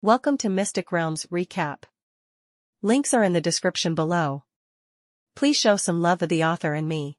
Welcome to Mystic Realms Recap. Links are in the description below. Please show some love of the author and me.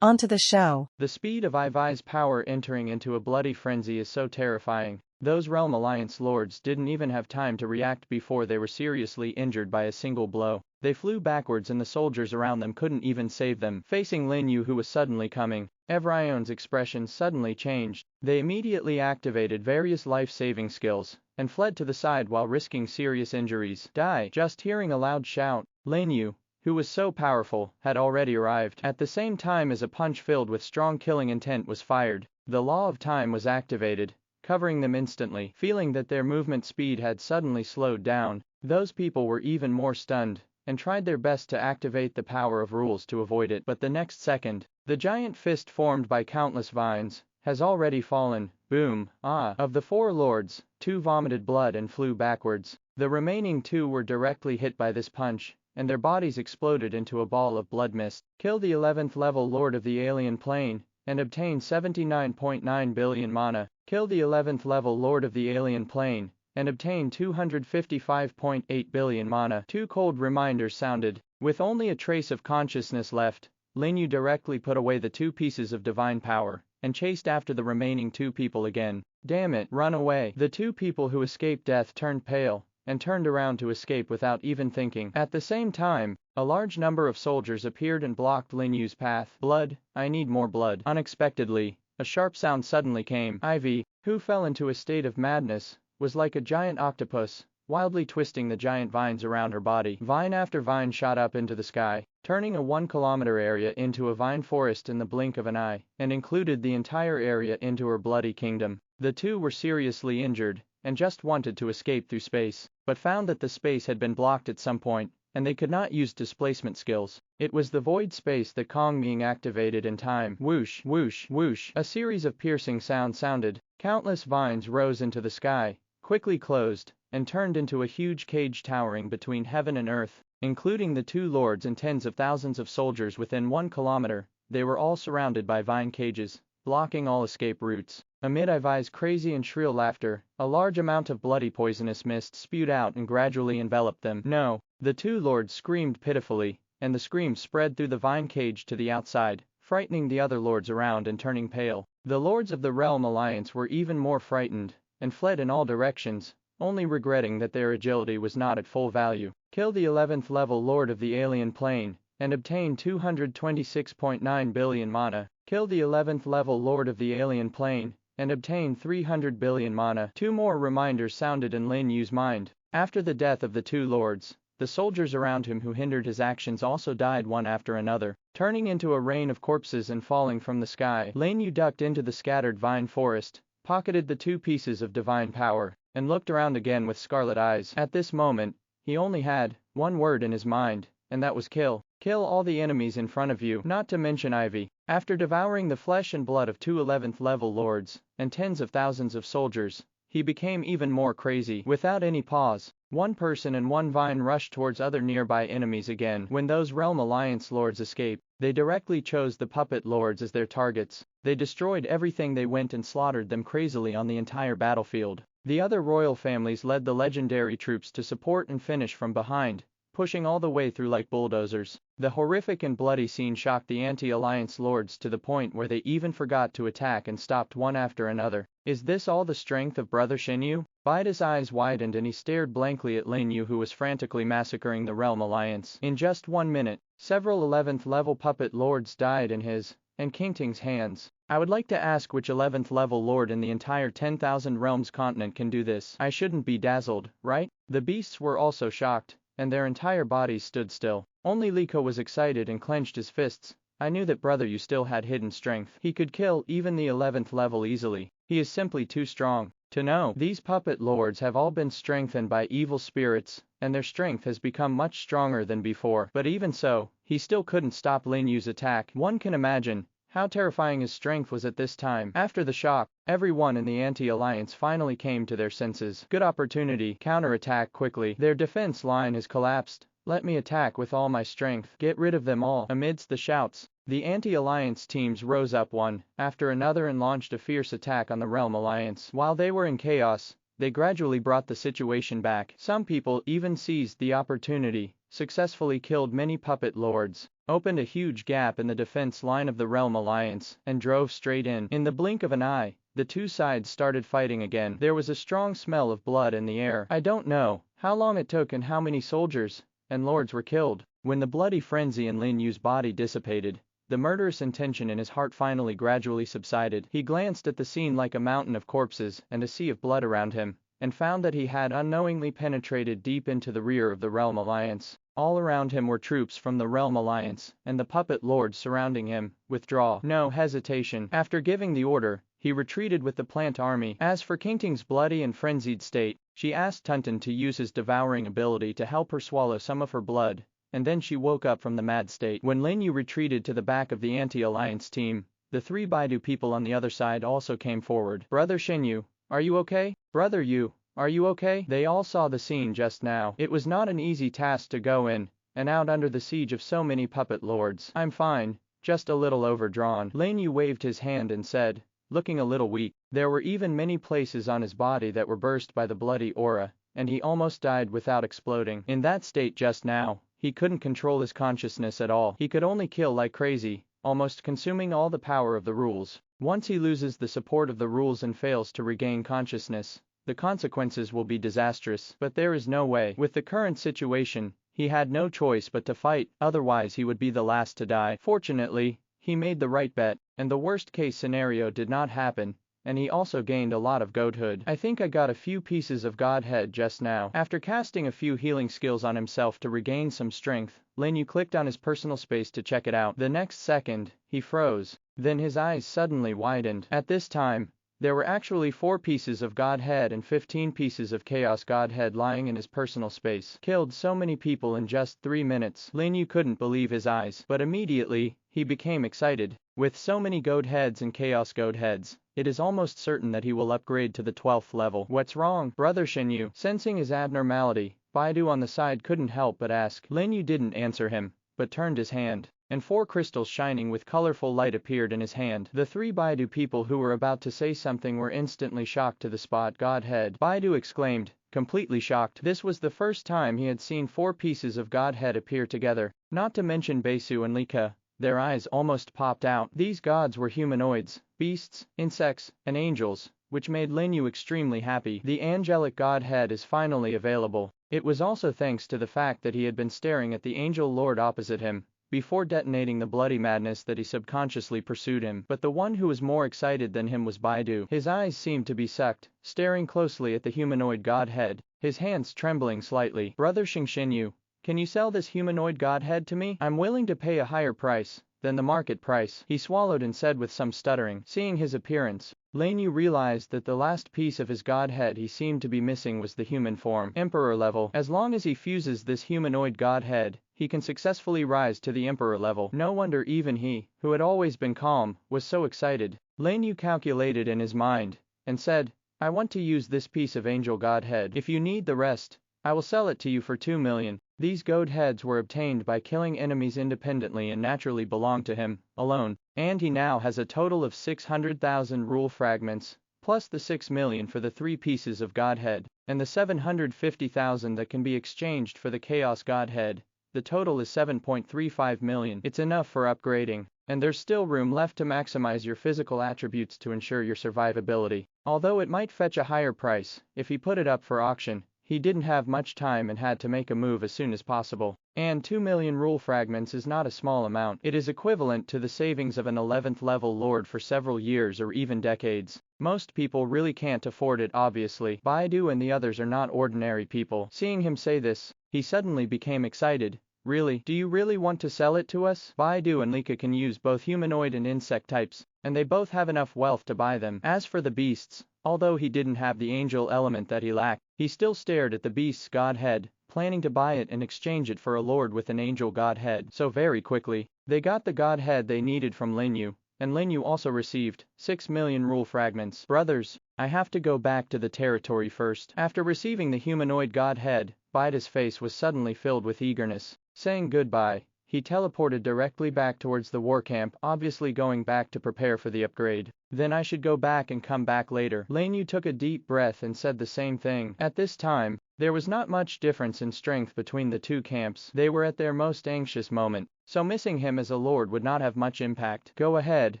On to the show. The speed of Ivi's power entering into a bloody frenzy is so terrifying. Those Realm Alliance lords didn't even have time to react before they were seriously injured by a single blow. They flew backwards and the soldiers around them couldn't even save them. Facing Lin You, who was suddenly coming, Evrion's expression suddenly changed. They immediately activated various life-saving skills and fled to the side while risking serious injuries. Die! Just hearing a loud shout, Lin You, who was so powerful, had already arrived. At the same time as a punch filled with strong killing intent was fired, the law of time was activated, covering them instantly. Feeling that their movement speed had suddenly slowed down, those people were even more stunned and tried their best to activate the power of rules to avoid it. But the next second, the giant fist formed by countless vines has already fallen. Boom! Of the four lords, two vomited blood and flew backwards. The remaining two were directly hit by this punch, and their bodies exploded into a ball of blood mist. Kill the 11th level Lord of the Alien Plane and obtain 79.9 billion mana. Kill the 11th level Lord of the Alien Plane and obtain 255.8 billion mana. Two cold reminders sounded. With only a trace of consciousness left, Lin You directly put away the two pieces of divine power and chased after the remaining two people again. Damn it, run away! The two people who escaped death turned pale and turned around to escape without even thinking. At the same time, a large number of soldiers appeared and blocked Lin Yu's path. Blood, I need more blood. Unexpectedly, a sharp sound suddenly came. Ivy, who fell into a state of madness, was like a giant octopus, wildly twisting the giant vines around her body. Vine after vine shot up into the sky, turning a 1-kilometer area into a vine forest in the blink of an eye, and included the entire area into her bloody kingdom. The two were seriously injured and just wanted to escape through space, but found that the space had been blocked at some point, and they could not use displacement skills. It was the void space that Kong Ming activated in time. Whoosh, whoosh, whoosh. A series of piercing sounds sounded. Countless vines rose into the sky, quickly closed, and turned into a huge cage towering between heaven and earth, including the two lords and tens of thousands of soldiers within 1 kilometer. They were all surrounded by vine cages, blocking all escape routes. Amid Ivi's crazy and shrill laughter, a large amount of bloody poisonous mist spewed out and gradually enveloped them. No! The two lords screamed pitifully, and the scream spread through the vine cage to the outside, frightening the other lords around and turning pale. The lords of the Realm Alliance were even more frightened, and fled in all directions, only regretting that their agility was not at full value. Kill the 11th level Lord of the Alien Plane and obtain 226.9 billion mana. Kill the 11th level Lord of the Alien Plane and obtain 300 billion mana. Two more reminders sounded in Lin Yu's mind. After the death of the two lords, the soldiers around him who hindered his actions also died one after another, turning into a rain of corpses and falling from the sky. Lin Yu ducked into the scattered vine forest, pocketed the two pieces of divine power, and looked around again with scarlet eyes. At this moment, he only had one word in his mind, and that was kill. Kill all the enemies in front of you, not to mention Ivy. After devouring the flesh and blood of two 11th level lords and tens of thousands of soldiers, he became even more crazy. Without any pause, one person and one vine rushed towards other nearby enemies again. When those Realm Alliance lords escaped, they directly chose the puppet lords as their targets. They destroyed everything they went and slaughtered them crazily on the entire battlefield. The other royal families led the legendary troops to support and finish from behind, pushing all the way through like bulldozers. The horrific and bloody scene shocked the anti-alliance lords to the point where they even forgot to attack and stopped one after another. Is this all the strength of Brother Shin Yu? Baida's eyes widened and he stared blankly at Lin Yu, who was frantically massacring the Realm Alliance. In just 1 minute, several 11th level puppet lords died in his and King Ting's hands. I would like to ask which 11th level lord in the entire 10,000 realms continent can do this. I shouldn't be dazzled, right? The beasts were also shocked, and their entire bodies stood still. Only Liko was excited and clenched his fists. I knew that Brother Yu still had hidden strength. He could kill even the 11th level easily. He is simply too strong. To know, these puppet lords have all been strengthened by evil spirits, and their strength has become much stronger than before. But even so, he still couldn't stop Lin Yu's attack. One can imagine how terrifying his strength was at this time. After the shock, everyone in the anti-alliance finally came to their senses. Good opportunity. Counterattack quickly. Their defense line has collapsed. Let me attack with all my strength. Get rid of them all. Amidst the shouts, the anti-alliance teams rose up one after another and launched a fierce attack on the Realm Alliance. While they were in chaos, they gradually brought the situation back. Some people even seized the opportunity, successfully killed many puppet lords, opened a huge gap in the defense line of the Realm Alliance, and drove straight in. In the blink of an eye, the two sides started fighting again. There was a strong smell of blood in the air. I don't know how long it took and how many soldiers and lords were killed. When the bloody frenzy in Lin Yu's body dissipated, the murderous intention in his heart finally gradually subsided. He glanced at the scene like a mountain of corpses and a sea of blood around him, and found that he had unknowingly penetrated deep into the rear of the Realm Alliance. All around him were troops from the Realm Alliance, and the puppet lords surrounding him. Withdraw. No hesitation. After giving the order, he retreated with the plant army. As for Tingting's bloody and frenzied state, she asked Tunton to use his devouring ability to help her swallow some of her blood, and then she woke up from the mad state. When Lin You retreated to the back of the anti-alliance team, the three Baidu people on the other side also came forward. Brother Shinyu, are you okay? Brother Yu, are you okay? They all saw the scene just now. It was not an easy task to go in and out under the siege of so many puppet lords. I'm fine, just a little overdrawn. Lin Yu waved his hand and said, looking a little weak. There were even many places on his body that were burst by the bloody aura, and he almost died without exploding. In that state just now, he couldn't control his consciousness at all. He could only kill like crazy, almost consuming all the power of the rules. Once he loses the support of the rules and fails to regain consciousness, the consequences will be disastrous. But there is no way. With the current situation, he had no choice but to fight, otherwise he would be the last to die. Fortunately, he made the right bet, and the worst case scenario did not happen, and he also gained a lot of godhood. I think I got a few pieces of godhead just now. After casting a few healing skills on himself to regain some strength, Lin You clicked on his personal space to check it out. The next second, he froze. Then his eyes suddenly widened. At this time, there were actually 4 pieces of Godhead and 15 pieces of Chaos Godhead lying in his personal space. Killed so many people in just 3 minutes. Lin You couldn't believe his eyes. But immediately, he became excited. With so many Godheads and Chaos Godheads, it is almost certain that he will upgrade to the 12th level. What's wrong, Brother Shinyu? Sensing his abnormality, Baidu on the side couldn't help but ask. Lin You didn't answer him, but turned his hand, and 4 crystals shining with colorful light appeared in his hand. The 3 Baidu people who were about to say something were instantly shocked to the spot. Godhead, Baidu exclaimed, completely shocked. This was the first time he had seen 4 pieces of Godhead appear together, not to mention Baisu and Lika. Their eyes almost popped out. These gods were humanoids, beasts, insects, and angels, which made Lin You extremely happy. The angelic Godhead is finally available. It was also thanks to the fact that he had been staring at the angel lord opposite him before detonating the bloody madness that he subconsciously pursued him. But the one who was more excited than him was Baidu. His eyes seemed to be sucked, staring closely at the humanoid Godhead, his hands trembling slightly. Brother Shinyu, can you sell this humanoid Godhead to me? I'm willing to pay a higher price than the market price. He swallowed and said with some stuttering. Seeing his appearance, Lin You realized that the last piece of his Godhead he seemed to be missing was the human form. Emperor level. As long as he fuses this humanoid Godhead, he can successfully rise to the Emperor level. No wonder even he, who had always been calm, was so excited. Lin You calculated in his mind, and said, I want to use this piece of angel Godhead. If you need the rest, I will sell it to you for 2 million. These Godheads were obtained by killing enemies independently and naturally belong to him alone, and he now has a total of 600,000 rule fragments, plus the 6 million for the 3 pieces of Godhead, and the 750,000 that can be exchanged for the Chaos Godhead. The total is 7.35 million. It's enough for upgrading, and there's still room left to maximize your physical attributes to ensure your survivability. Although it might fetch a higher price if he put it up for auction, he didn't have much time and had to make a move as soon as possible. And 2 million rule fragments is not a small amount. It is equivalent to the savings of an 11th level lord for several years or even decades. Most people really can't afford it obviously. Baidu and the others are not ordinary people. Seeing him say this, he suddenly became excited. Really? Do you really want to sell it to us? Baidu and Lika can use both humanoid and insect types, and they both have enough wealth to buy them. As for the beasts, although he didn't have the angel element that he lacked, he still stared at the beast's Godhead, planning to buy it and exchange it for a lord with an angel Godhead. So very quickly, they got the Godhead they needed from Lin You, and Lin You also received 6 million rule fragments. Brothers, I have to go back to the territory first. After receiving the humanoid Godhead, Baidu's face was suddenly filled with eagerness. Saying goodbye, he teleported directly back towards the war camp, obviously going back to prepare for the upgrade. Then I should go back and come back later. Lin You took a deep breath and said the same thing. At this time, there was not much difference in strength between the two camps. They were at their most anxious moment, so missing him as a lord would not have much impact. Go ahead,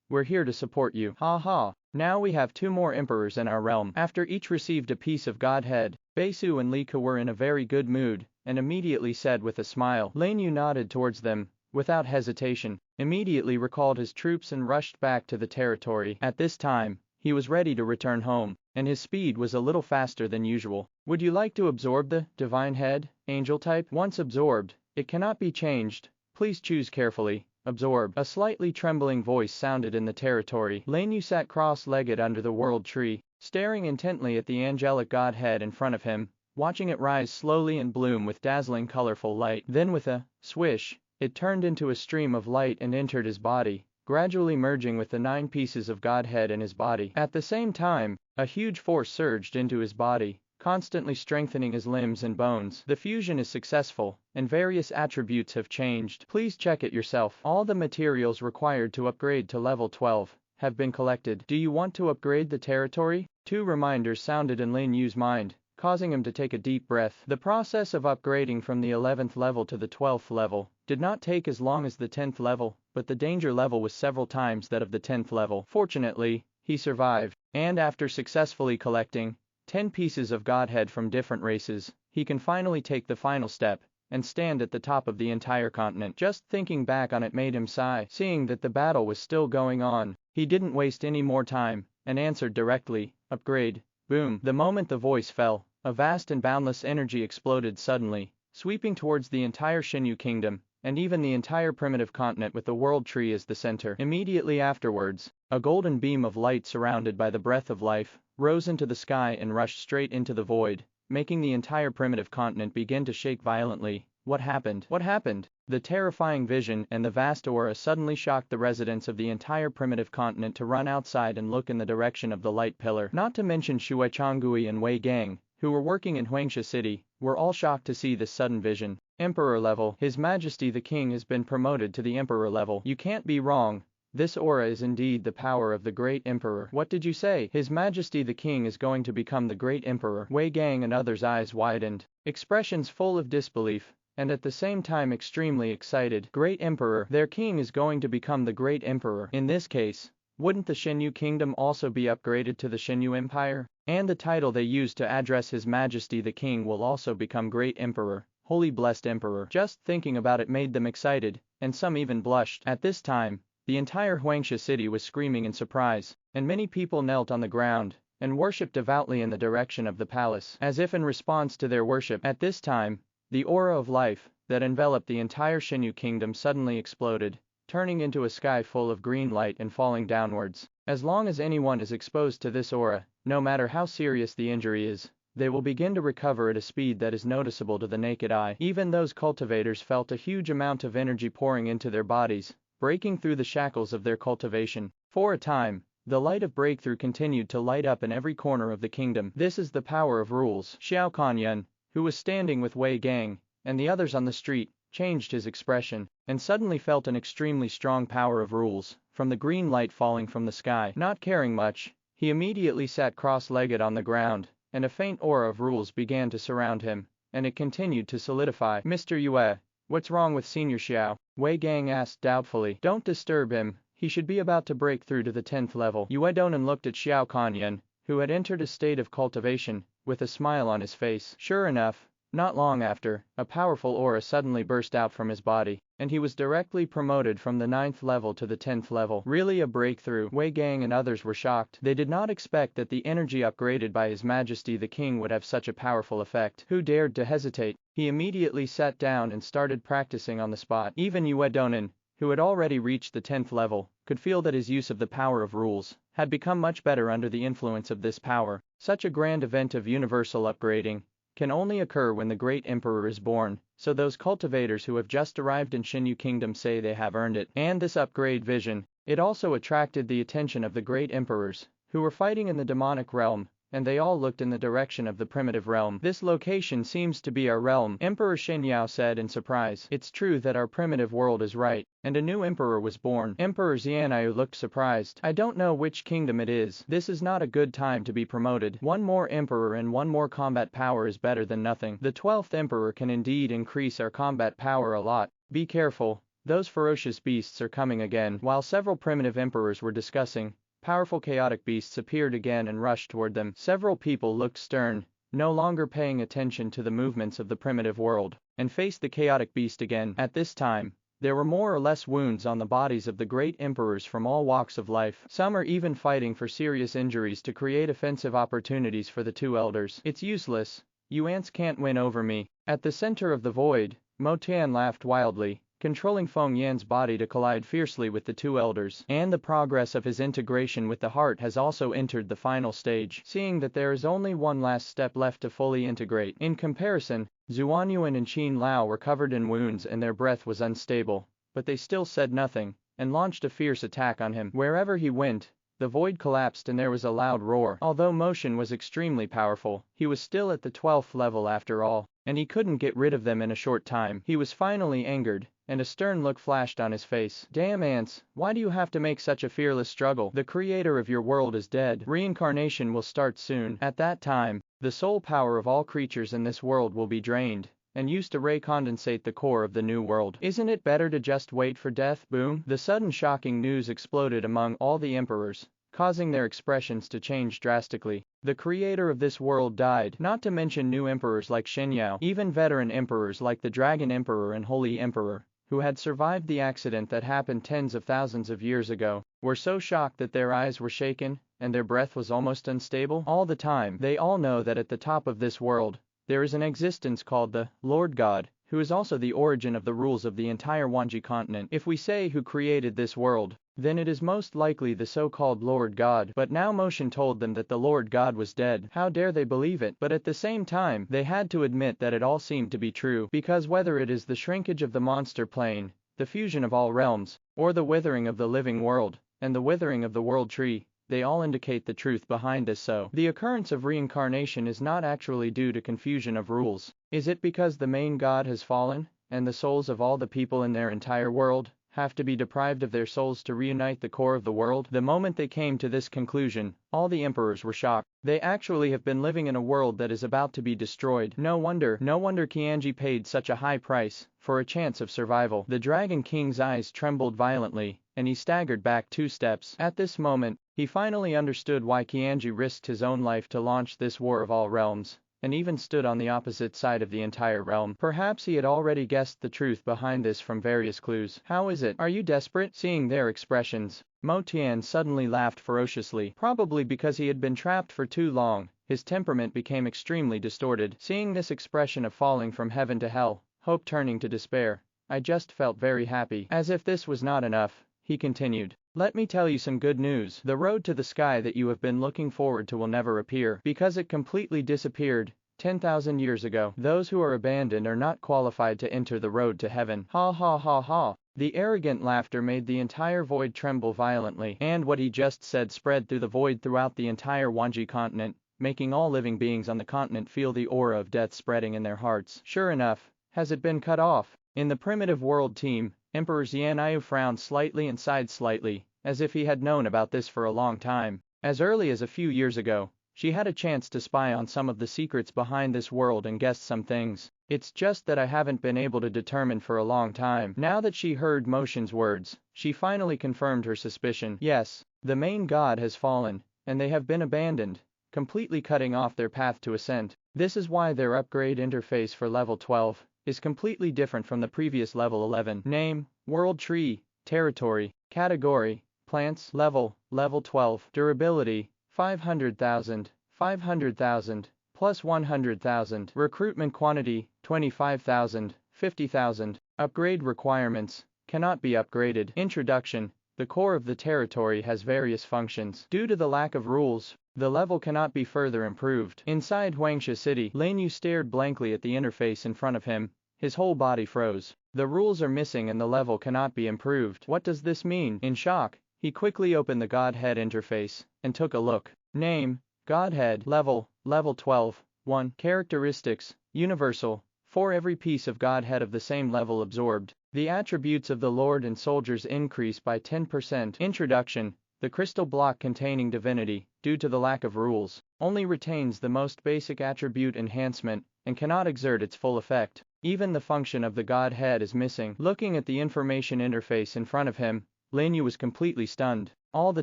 we're here to support you. Ha ha. Now we have 2 more emperors in our realm. After each received a piece of Godhead, Baisu and Lika were in a very good mood, and immediately said with a smile. Lin You nodded towards them, without hesitation, immediately recalled his troops and rushed back to the territory. At this time, he was ready to return home, and his speed was a little faster than usual. Would you like to absorb the Divine Head, Angel type? Once absorbed, it cannot be changed. Please choose carefully. Absorb. A slightly trembling voice sounded in the territory. Lin You sat cross-legged under the world tree, staring intently at the angelic godhead in front of him, watching it rise slowly and bloom with dazzling colorful light. Then with a swish, it turned into a stream of light and entered his body, gradually merging with the 9 pieces of Godhead in his body. At the same time, a huge force surged into his body, constantly strengthening his limbs and bones. The fusion is successful, and various attributes have changed. Please check it yourself. All the materials required to upgrade to level 12 have been collected. Do you want to upgrade the territory? 2 reminders sounded in Lin Yu's mind, causing him to take a deep breath. The process of upgrading from the 11th level to the 12th level did not take as long as the 10th level, but the danger level was several times that of the 10th level. Fortunately, he survived, and after successfully collecting 10 pieces of Godhead from different races, he can finally take the final step and stand at the top of the entire continent. Just thinking back on it made him sigh. Seeing that the battle was still going on, he didn't waste any more time and answered directly, upgrade. Boom. The moment the voice fell, a vast and boundless energy exploded suddenly, sweeping towards the entire Shinyu kingdom, and even the entire primitive continent with the world tree as the center. Immediately afterwards, a golden beam of light surrounded by the breath of life rose into the sky and rushed straight into the void, making the entire primitive continent begin to shake violently. What happened? What happened? The terrifying vision and the vast aura suddenly shocked the residents of the entire primitive continent to run outside and look in the direction of the light pillar. Not to mention Shui Changgui and Wei Gang, who were working in Huangsha City, were all shocked to see this sudden vision. Emperor level. His Majesty the King has been promoted to the Emperor level. You can't be wrong. This aura is indeed the power of the great emperor. What did you say? His Majesty the King is going to become the great emperor. Wei Gang and others' eyes widened, expressions full of disbelief, and at the same time extremely excited. Great emperor. Their king is going to become the great emperor. In this case, wouldn't the Shinyu kingdom also be upgraded to the Shinyu Empire? And the title they use to address His Majesty the King will also become Great Emperor, Holy Blessed Emperor. Just thinking about it made them excited, and some even blushed. At this time, the entire Huangsha city was screaming in surprise, and many people knelt on the ground and worshipped devoutly in the direction of the palace, as if in response to their worship. At this time, the aura of life that enveloped the entire Shinyu kingdom suddenly exploded, turning into a sky full of green light and falling downwards. As long as anyone is exposed to this aura, no matter how serious the injury is, they will begin to recover at a speed that is noticeable to the naked eye. Even those cultivators felt a huge amount of energy pouring into their bodies, breaking through the shackles of their cultivation. For a time, the light of breakthrough continued to light up in every corner of the kingdom. This is the power of rules. Xiao Kanyan, who was standing with Wei Gang and the others on the street, changed his expression, and suddenly felt an extremely strong power of rules from the green light falling from the sky. Not caring much, he immediately sat cross-legged on the ground, and a faint aura of rules began to surround him, and it continued to solidify. Mr. Yue, what's wrong with Senior Xiao? Wei Gang asked doubtfully. Don't disturb him, he should be about to break through to the 10th level. Yue Donan looked at Xiao Kanyan, who had entered a state of cultivation, with a smile on his face. Sure enough, not long after, a powerful aura suddenly burst out from his body, and he was directly promoted from the 9th level to the 10th level. Really a breakthrough. Wei Gang and others were shocked. They did not expect that the energy upgraded by His Majesty the King would have such a powerful effect. Who dared to hesitate? He immediately sat down and started practicing on the spot. Even Yue Donan, who had already reached the 10th level, could feel that his use of the power of rules had become much better under the influence of this power. Such a grand event of universal upgrading can only occur when the great emperor is born, so those cultivators who have just arrived in Shinyu Kingdom say they have earned it. And this upgrade vision, it also attracted the attention of the great emperors, who were fighting in the demonic realm, and they all looked in the direction of the primitive realm. "This location seems to be our realm," Emperor Xianyao said in surprise. "It's true that our primitive world is right, and a new emperor was born." Emperor Xianyao looked surprised. "I don't know which kingdom it is. This is not a good time to be promoted. One more emperor and one more combat power is better than nothing. The 12th emperor can indeed increase our combat power a lot. Be careful, those ferocious beasts are coming again." While several primitive emperors were discussing, powerful chaotic beasts appeared again and rushed toward them. Several people looked stern, no longer paying attention to the movements of the primitive world, and faced the chaotic beast again. At this time, there were more or less wounds on the bodies of the great emperors from all walks of life. Some are even fighting for serious injuries to create offensive opportunities for the two elders. "It's useless, you ants can't win over me." At the center of the void, Mo Tian laughed wildly, controlling Feng Yan's body to collide fiercely with the two elders. And the progress of his integration with the heart has also entered the final stage, seeing that there is only one last step left to fully integrate. In comparison, Zuanyuan and Qin Lao were covered in wounds and their breath was unstable, but they still said nothing, and launched a fierce attack on him. Wherever he went, the void collapsed and there was a loud roar. Although motion was extremely powerful, he was still at the 12th level after all, and he couldn't get rid of them in a short time. He was finally angered, and a stern look flashed on his face. "Damn ants, why do you have to make such a fearless struggle? The creator of your world is dead. Reincarnation will start soon. At that time, the soul power of all creatures in this world will be drained, and used to recondensate the core of the new world. Isn't it better to just wait for death?" Boom! The sudden shocking news exploded among all the emperors, causing their expressions to change drastically. The creator of this world died, not to mention new emperors like Xianyao, even veteran emperors like the Dragon Emperor and Holy Emperor, who had survived the accident that happened tens of thousands of years ago, were so shocked that their eyes were shaken, and their breath was almost unstable. All the time, they all know that at the top of this world, there is an existence called the Lord God, who is also the origin of the rules of the entire Wanji continent. If we say who created this world, then it is most likely the so-called Lord God. But now Motion told them that the Lord God was dead. How dare they believe it? But at the same time, they had to admit that it all seemed to be true, because whether it is the shrinkage of the monster plane, the fusion of all realms, or the withering of the living world, and the withering of the world tree, they all indicate the truth behind this. So, the occurrence of reincarnation is not actually due to confusion of rules. Is it because the main god has fallen, and the souls of all the people in their entire world have to be deprived of their souls to reunite the core of the world? The moment they came to this conclusion, all the emperors were shocked. They actually have been living in a world that is about to be destroyed. No wonder Qianji paid such a high price for a chance of survival. The Dragon King's eyes trembled violently, and he staggered back 2 steps. At this moment, he finally understood why Qianji risked his own life to launch this war of all realms, and even stood on the opposite side of the entire realm. Perhaps he had already guessed the truth behind this from various clues. "How is it? Are you desperate?" Seeing their expressions, Mo Tian suddenly laughed ferociously. Probably because he had been trapped for too long, his temperament became extremely distorted. Seeing this expression of falling from heaven to hell, hope turning to despair, I just felt very happy. As if this was not enough, he continued, "Let me tell you some good news. The road to the sky that you have been looking forward to will never appear, because it completely disappeared 10,000 years ago. Those who are abandoned are not qualified to enter the road to heaven." Ha ha ha ha. The arrogant laughter made the entire void tremble violently, and what he just said spread through the void throughout the entire Wanji continent, making all living beings on the continent feel the aura of death spreading in their hearts. Sure enough, has it been cut off? In the primitive world team, Emperor Xianyao frowned slightly and sighed slightly, as if he had known about this for a long time. As early as a few years ago, she had a chance to spy on some of the secrets behind this world and guessed some things. It's just that I haven't been able to determine for a long time. Now that she heard Motion's words, she finally confirmed her suspicion. Yes, the main god has fallen, and they have been abandoned, completely cutting off their path to ascent. This is why their upgrade interface for level 12 is completely different from the previous level 11. Name, World Tree, Territory, Category, Plants, Level 12. Durability, 500,000, 500,000, plus 100,000. Recruitment quantity, 25,000, 50,000. Upgrade requirements, cannot be upgraded. Introduction, the core of the territory has various functions. Due to the lack of rules, the level cannot be further improved. Inside Huangsha City, Lin You stared blankly at the interface in front of him. His whole body froze. The rules are missing and the level cannot be improved. What does this mean? In shock, he quickly opened the Godhead interface and took a look. Name, Godhead, level 12. 1. Characteristics, universal. For every piece of Godhead of the same level absorbed, the attributes of the Lord and soldiers increase by 10%. Introduction. The crystal block containing divinity, due to the lack of rules, only retains the most basic attribute enhancement, and cannot exert its full effect. Even the function of the Godhead is missing. Looking at the information interface in front of him, Lin You was completely stunned. All the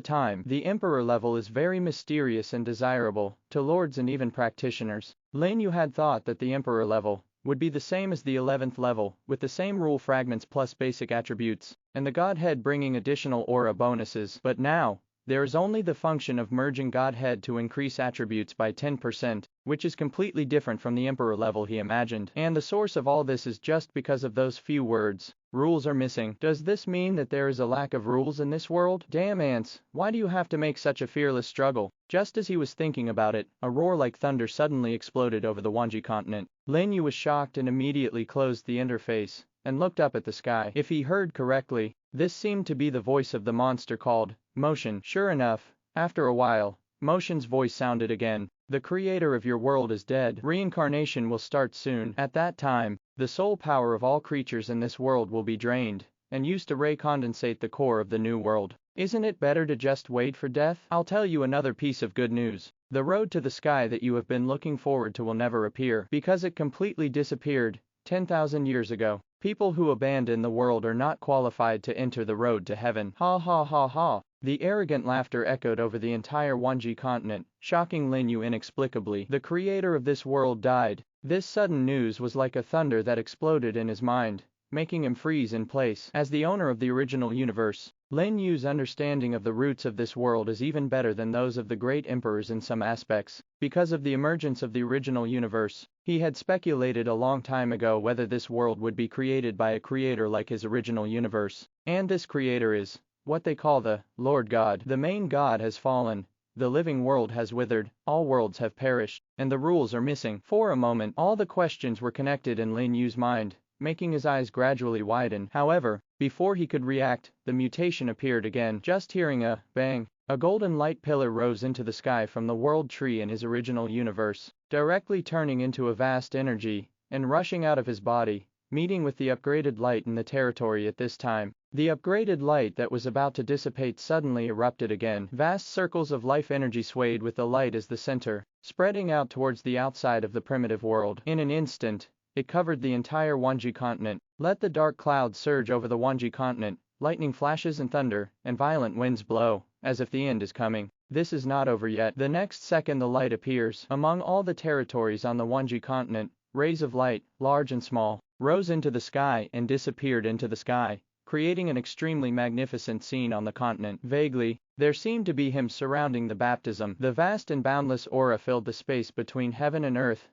time, the Emperor level is very mysterious and desirable to lords and even practitioners. Lin You had thought that the Emperor level would be the same as the 11th level, with the same rule fragments plus basic attributes, and the Godhead bringing additional aura bonuses. But now, there is only the function of merging Godhead to increase attributes by 10%, which is completely different from the Emperor level he imagined. And the source of all this is just because of those few words. Rules are missing. Does this mean that there is a lack of rules in this world? Damn ants, why do you have to make such a fearless struggle? Just as he was thinking about it, a roar like thunder suddenly exploded over the Wanji continent. Lin Yu was shocked and immediately closed the interface and looked up at the sky. If he heard correctly, this seemed to be the voice of the monster called Motion. Sure enough, after a while, Motion's voice sounded again. The creator of your world is dead. Reincarnation will start soon. At that time, the soul power of all creatures in this world will be drained and used to recondensate the core of the new world. Isn't it better to just wait for death? I'll tell you another piece of good news. The road to the sky that you have been looking forward to will never appear because it completely disappeared 10,000 years ago. People who abandon the world are not qualified to enter the road to heaven. Ha ha ha ha. The arrogant laughter echoed over the entire Wanji continent, shocking Lin Yu inexplicably. The creator of this world died. This sudden news was like a thunder that exploded in his mind, making him freeze in place. As the owner of the original universe, Lin Yu's understanding of the roots of this world is even better than those of the great emperors in some aspects. Because of the emergence of the original universe, he had speculated a long time ago whether this world would be created by a creator like his original universe. And this creator is what they call the Lord God. The main God has fallen, the living world has withered, all worlds have perished, and the rules are missing. For a moment, all the questions were connected in Lin Yu's mind, making his eyes gradually widen. However, before he could react, the mutation appeared again. Just hearing a bang, a golden light pillar rose into the sky from the world tree in his original universe, directly turning into a vast energy, and rushing out of his body, meeting with the upgraded light in the territory at this time. The upgraded light that was about to dissipate suddenly erupted again. Vast circles of life energy swayed with the light as the center, spreading out towards the outside of the primitive world. In an instant, it covered the entire Wanji continent. Let the dark clouds surge over the Wanji continent, lightning flashes and thunder, and violent winds blow, as if the end is coming. This is not over yet. The next second the light appears. Among all the territories on the Wanji continent, rays of light, large and small, rose into the sky and disappeared into the sky, creating an extremely magnificent scene on the continent. Vaguely, there seemed to be hymns surrounding the baptism. The vast and boundless aura filled the space between heaven and earth.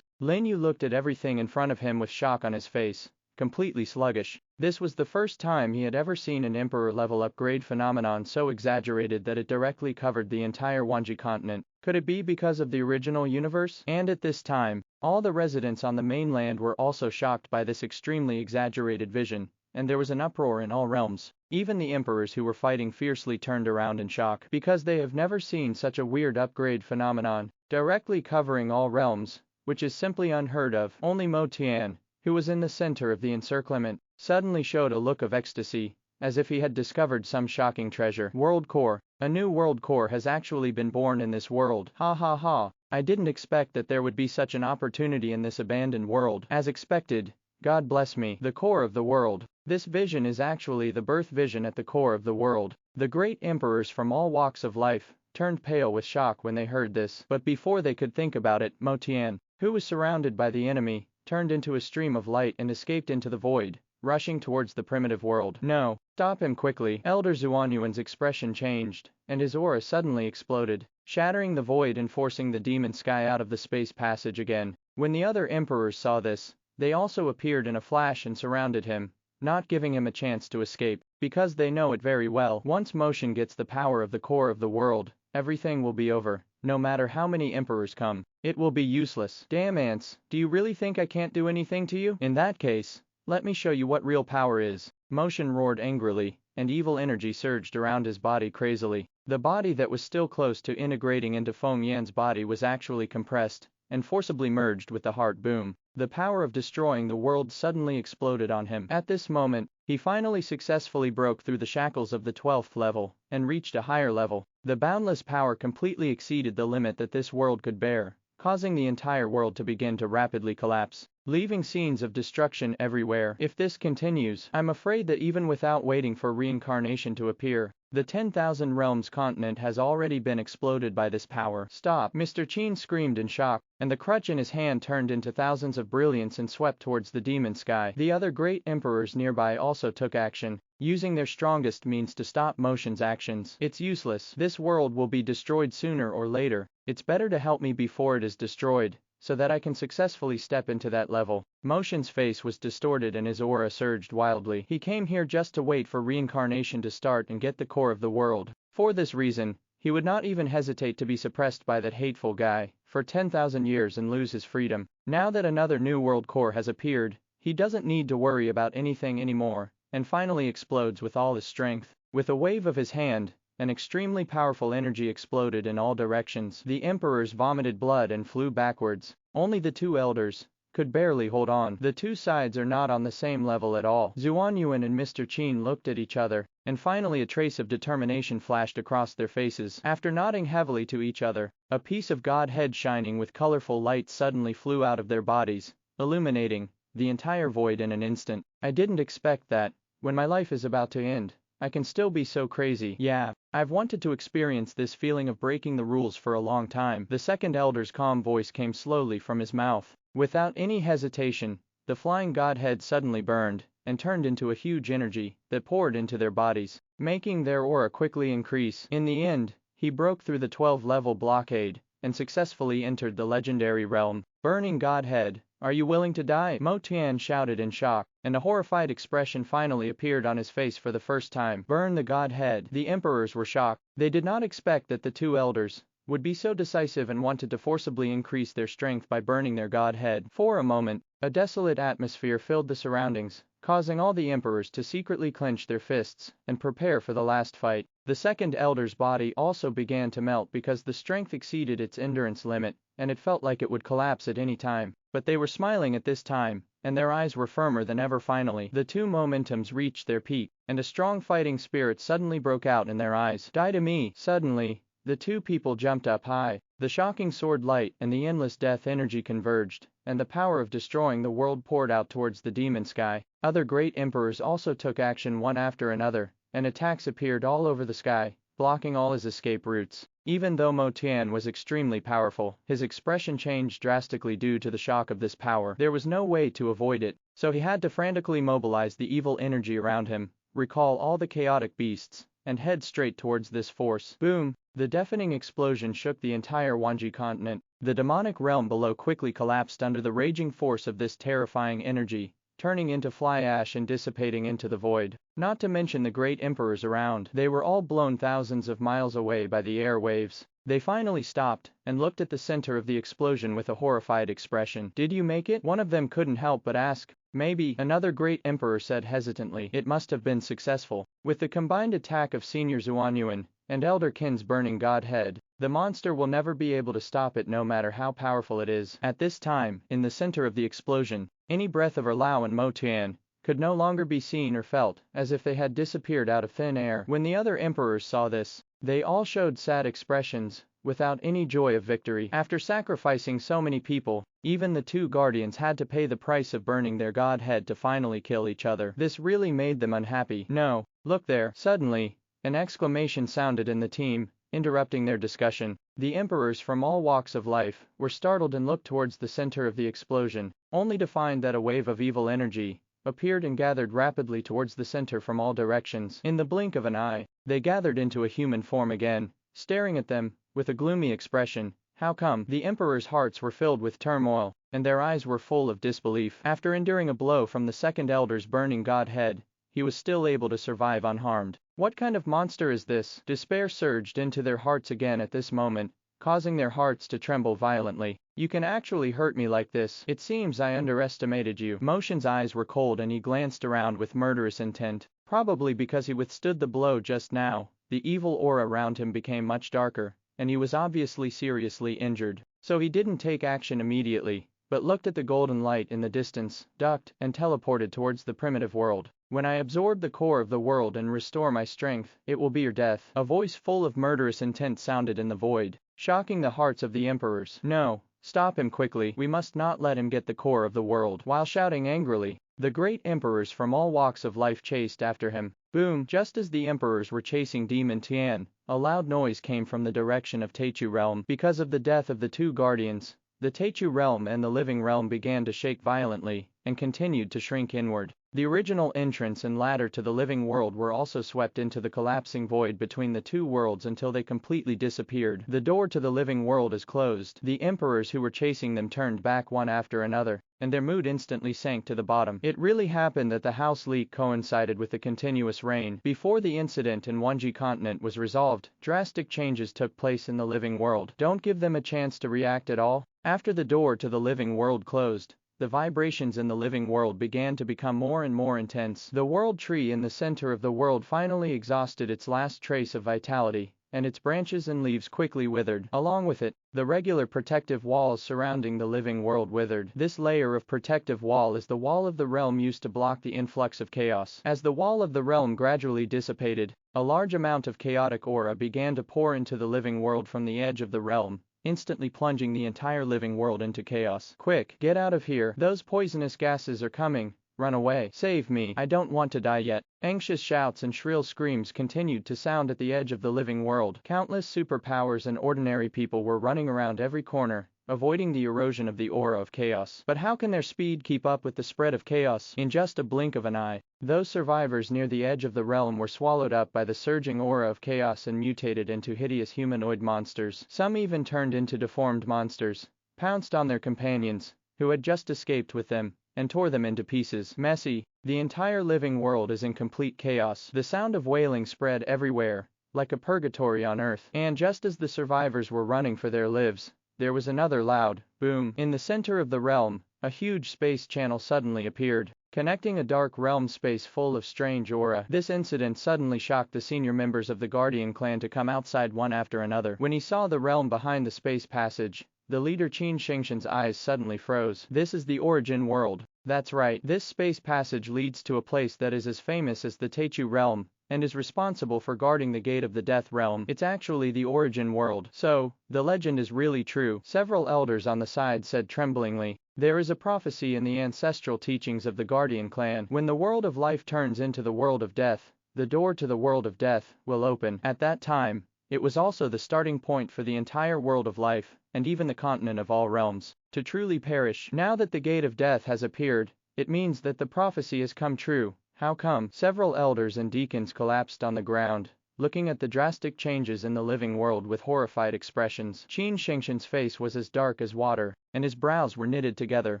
Lin Yu looked at everything in front of him with shock on his face, completely sluggish. This was the first time he had ever seen an emperor-level upgrade phenomenon so exaggerated that it directly covered the entire Wanji continent. Could it be because of the original universe? And at this time, all the residents on the mainland were also shocked by this extremely exaggerated vision, and there was an uproar in all realms. Even the emperors who were fighting fiercely turned around in shock, because they have never seen such a weird upgrade phenomenon, directly covering all realms, which is simply unheard of. Only Mo Tian, who was in the center of the encirclement, suddenly showed a look of ecstasy, as if he had discovered some shocking treasure. World core. A new world core has actually been born in this world. Ha ha ha. I didn't expect that there would be such an opportunity in this abandoned world. As expected, God bless me. The core of the world. This vision is actually the birth vision at the core of the world. The great emperors from all walks of life turned pale with shock when they heard this. But before they could think about it, Mo Tian, who was surrounded by the enemy, turned into a stream of light and escaped into the void, rushing towards the primitive world. No, stop him quickly. Elder Zuanyuan's expression changed, and his aura suddenly exploded, shattering the void and forcing the demon sky out of the space passage again. When the other emperors saw this, they also appeared in a flash and surrounded him, not giving him a chance to escape, because they know it very well. Once Motion gets the power of the core of the world, everything will be over. No matter how many emperors come, it will be useless. Damn ants, do you really think I can't do anything to you? In that case, let me show you what real power is. Motion roared angrily, and evil energy surged around his body crazily. The body that was still close to integrating into Feng Yan's body was actually compressed and forcibly merged with the heart. Boom. The power of destroying the world suddenly exploded on him. At this moment, he finally successfully broke through the shackles of the 12th level and reached a higher level. The boundless power completely exceeded the limit that this world could bear, causing the entire world to begin to rapidly collapse, leaving scenes of destruction everywhere. If this continues, I'm afraid that even without waiting for reincarnation to appear, the 10,000 Realms continent has already been exploded by this power. Stop! Mr. Qin screamed in shock, and the crutch in his hand turned into thousands of brilliance and swept towards the demon sky. The other great emperors nearby also took action, using their strongest means to stop Motion's actions. It's useless. This world will be destroyed sooner or later. It's better to help me before it is destroyed, so that I can successfully step into that level. Motion's face was distorted and his aura surged wildly. He came here just to wait for reincarnation to start and get the core of the world. For this reason, he would not even hesitate to be suppressed by that hateful guy for 10,000 years and lose his freedom. Now that another new world core has appeared, he doesn't need to worry about anything anymore, and finally explodes with all his strength. With a wave of his hand, an extremely powerful energy exploded in all directions. The emperors vomited blood and flew backwards. Only the two elders could barely hold on. The two sides are not on the same level at all. Yuan and Mr. Qin looked at each other, and finally a trace of determination flashed across their faces. After nodding heavily to each other, a piece of Godhead shining with colorful light suddenly flew out of their bodies, illuminating the entire void in an instant. I didn't expect that, when my life is about to end, I can still be so crazy. Yeah, I've wanted to experience this feeling of breaking the rules for a long time. The second elder's calm voice came slowly from his mouth. Without any hesitation, the flying godhead suddenly burned and turned into a huge energy that poured into their bodies, making their aura quickly increase. In the end, he broke through the 12-level blockade and successfully entered the legendary realm. Burning Godhead, are you willing to die? Mo Tian shouted in shock, and a horrified expression finally appeared on his face for the first time. Burn the Godhead. The emperors were shocked. They did not expect that the two elders would be so decisive and wanted to forcibly increase their strength by burning their Godhead. For a moment, a desolate atmosphere filled the surroundings, causing all the emperors to secretly clench their fists and prepare for the last fight. The second elder's body also began to melt because the strength exceeded its endurance limit, and it felt like it would collapse at any time. But they were smiling at this time, and their eyes were firmer than ever. Finally, the two momentums reached their peak, and a strong fighting spirit suddenly broke out in their eyes. Die to me! Suddenly, the two people jumped up high. The shocking sword light and the endless death energy converged, and the power of destroying the world poured out towards the demon sky. Other great emperors also took action one after another, and attacks appeared all over the sky, blocking all his escape routes. Even though Mo Tian was extremely powerful, his expression changed drastically due to the shock of this power. There was no way to avoid it, so he had to frantically mobilize the evil energy around him, recall all the chaotic beasts, and head straight towards this force. Boom! The deafening explosion shook the entire Wanji continent. The demonic realm below quickly collapsed under the raging force of this terrifying energy, turning into fly ash and dissipating into the void. Not to mention the great emperors around. They were all blown thousands of miles away by the air waves. They finally stopped and looked at the center of the explosion with a horrified expression. Did you make it? One of them couldn't help but ask. Maybe, another great emperor said hesitantly. It must have been successful. With the combined attack of Senior Yuan and Elder Qin's burning godhead, the monster will never be able to stop it no matter how powerful it is. At this time, in the center of the explosion, any breath of Erlao and Mo Tian could no longer be seen or felt, as if they had disappeared out of thin air. When the other emperors saw this, they all showed sad expressions, without any joy of victory. After sacrificing so many people, even the two guardians had to pay the price of burning their godhead to finally kill each other. This really made them unhappy. No, look there. Suddenly, an exclamation sounded in the team, interrupting their discussion. The emperors from all walks of life were startled and looked towards the center of the explosion, only to find that a wave of evil energy appeared and gathered rapidly towards the center from all directions. In the blink of an eye, they gathered into a human form again, staring at them with a gloomy expression. How come? The emperors' hearts were filled with turmoil, and their eyes were full of disbelief. After enduring a blow from the second elder's burning godhead, he was still able to survive unharmed. What kind of monster is this? Despair surged into their hearts again at this moment, causing their hearts to tremble violently. You can actually hurt me like this? It seems I underestimated you. Motion's eyes were cold and he glanced around with murderous intent. Probably because he withstood the blow just now, the evil aura around him became much darker, and he was obviously seriously injured. So he didn't take action immediately, but looked at the golden light in the distance, ducked, and teleported towards the primitive world. When I absorb the core of the world and restore my strength, it will be your death. A voice full of murderous intent sounded in the void, shocking the hearts of the emperors. No, stop him quickly. We must not let him get the core of the world. While shouting angrily, the great emperors from all walks of life chased after him. Boom! Just as the emperors were chasing Demon Tian, a loud noise came from the direction of Teichu realm. Because of the death of the two guardians, the Teichu realm and the living realm began to shake violently, and continued to shrink inward. The original entrance and ladder to the living world were also swept into the collapsing void between the two worlds until they completely disappeared. The door to the living world is closed. The emperors who were chasing them turned back one after another, and their mood instantly sank to the bottom. It really happened that the house leak coincided with the continuous rain. Before the incident in Wanji continent was resolved, drastic changes took place in the living world. Don't give them a chance to react at all. After the door to the living world closed, the vibrations in the living world began to become more and more intense. The world tree in the center of the world finally exhausted its last trace of vitality, and its branches and leaves quickly withered. Along with it, the regular protective walls surrounding the living world withered. This layer of protective wall is the wall of the realm used to block the influx of chaos. As the wall of the realm gradually dissipated, a large amount of chaotic aura began to pour into the living world from the edge of the realm, instantly plunging the entire living world into chaos. Quick, get out of here. Those poisonous gases are coming. Run away. Save me. I don't want to die yet. Anxious shouts and shrill screams continued to sound at the edge of the living world. Countless superpowers and ordinary people were running around every corner, avoiding the erosion of the aura of chaos. But how can their speed keep up with the spread of chaos? In just a blink of an eye, those survivors near the edge of the realm were swallowed up by the surging aura of chaos and mutated into hideous humanoid monsters. Some even turned into deformed monsters, pounced on their companions, who had just escaped with them, and tore them into pieces. Messy. The entire living world is in complete chaos. The sound of wailing spread everywhere, like a purgatory on earth. And just as the survivors were running for their lives, there was another loud boom. In the center of the realm, a huge space channel suddenly appeared, connecting a dark realm space full of strange aura. This incident suddenly shocked the senior members of the Guardian clan to come outside one after another. When he saw the realm behind the space passage, the leader Qin Shingshan's eyes suddenly froze. This is the origin world. That's right. This space passage leads to a place that is as famous as the Teichu realm, and is responsible for guarding the gate of the death realm. It's actually the origin world. So, the legend is really true. Several elders on the side said tremblingly. There is a prophecy in the ancestral teachings of the Guardian clan. When the world of life turns into the world of death, the door to the world of death will open. At that time, it was also the starting point for the entire world of life, and even the continent of all realms, to truly perish. Now that the gate of death has appeared, it means that the prophecy has come true. How come? Several elders and deacons collapsed on the ground, looking at the drastic changes in the living world with horrified expressions. Qin Shingshan's face was as dark as water, and his brows were knitted together.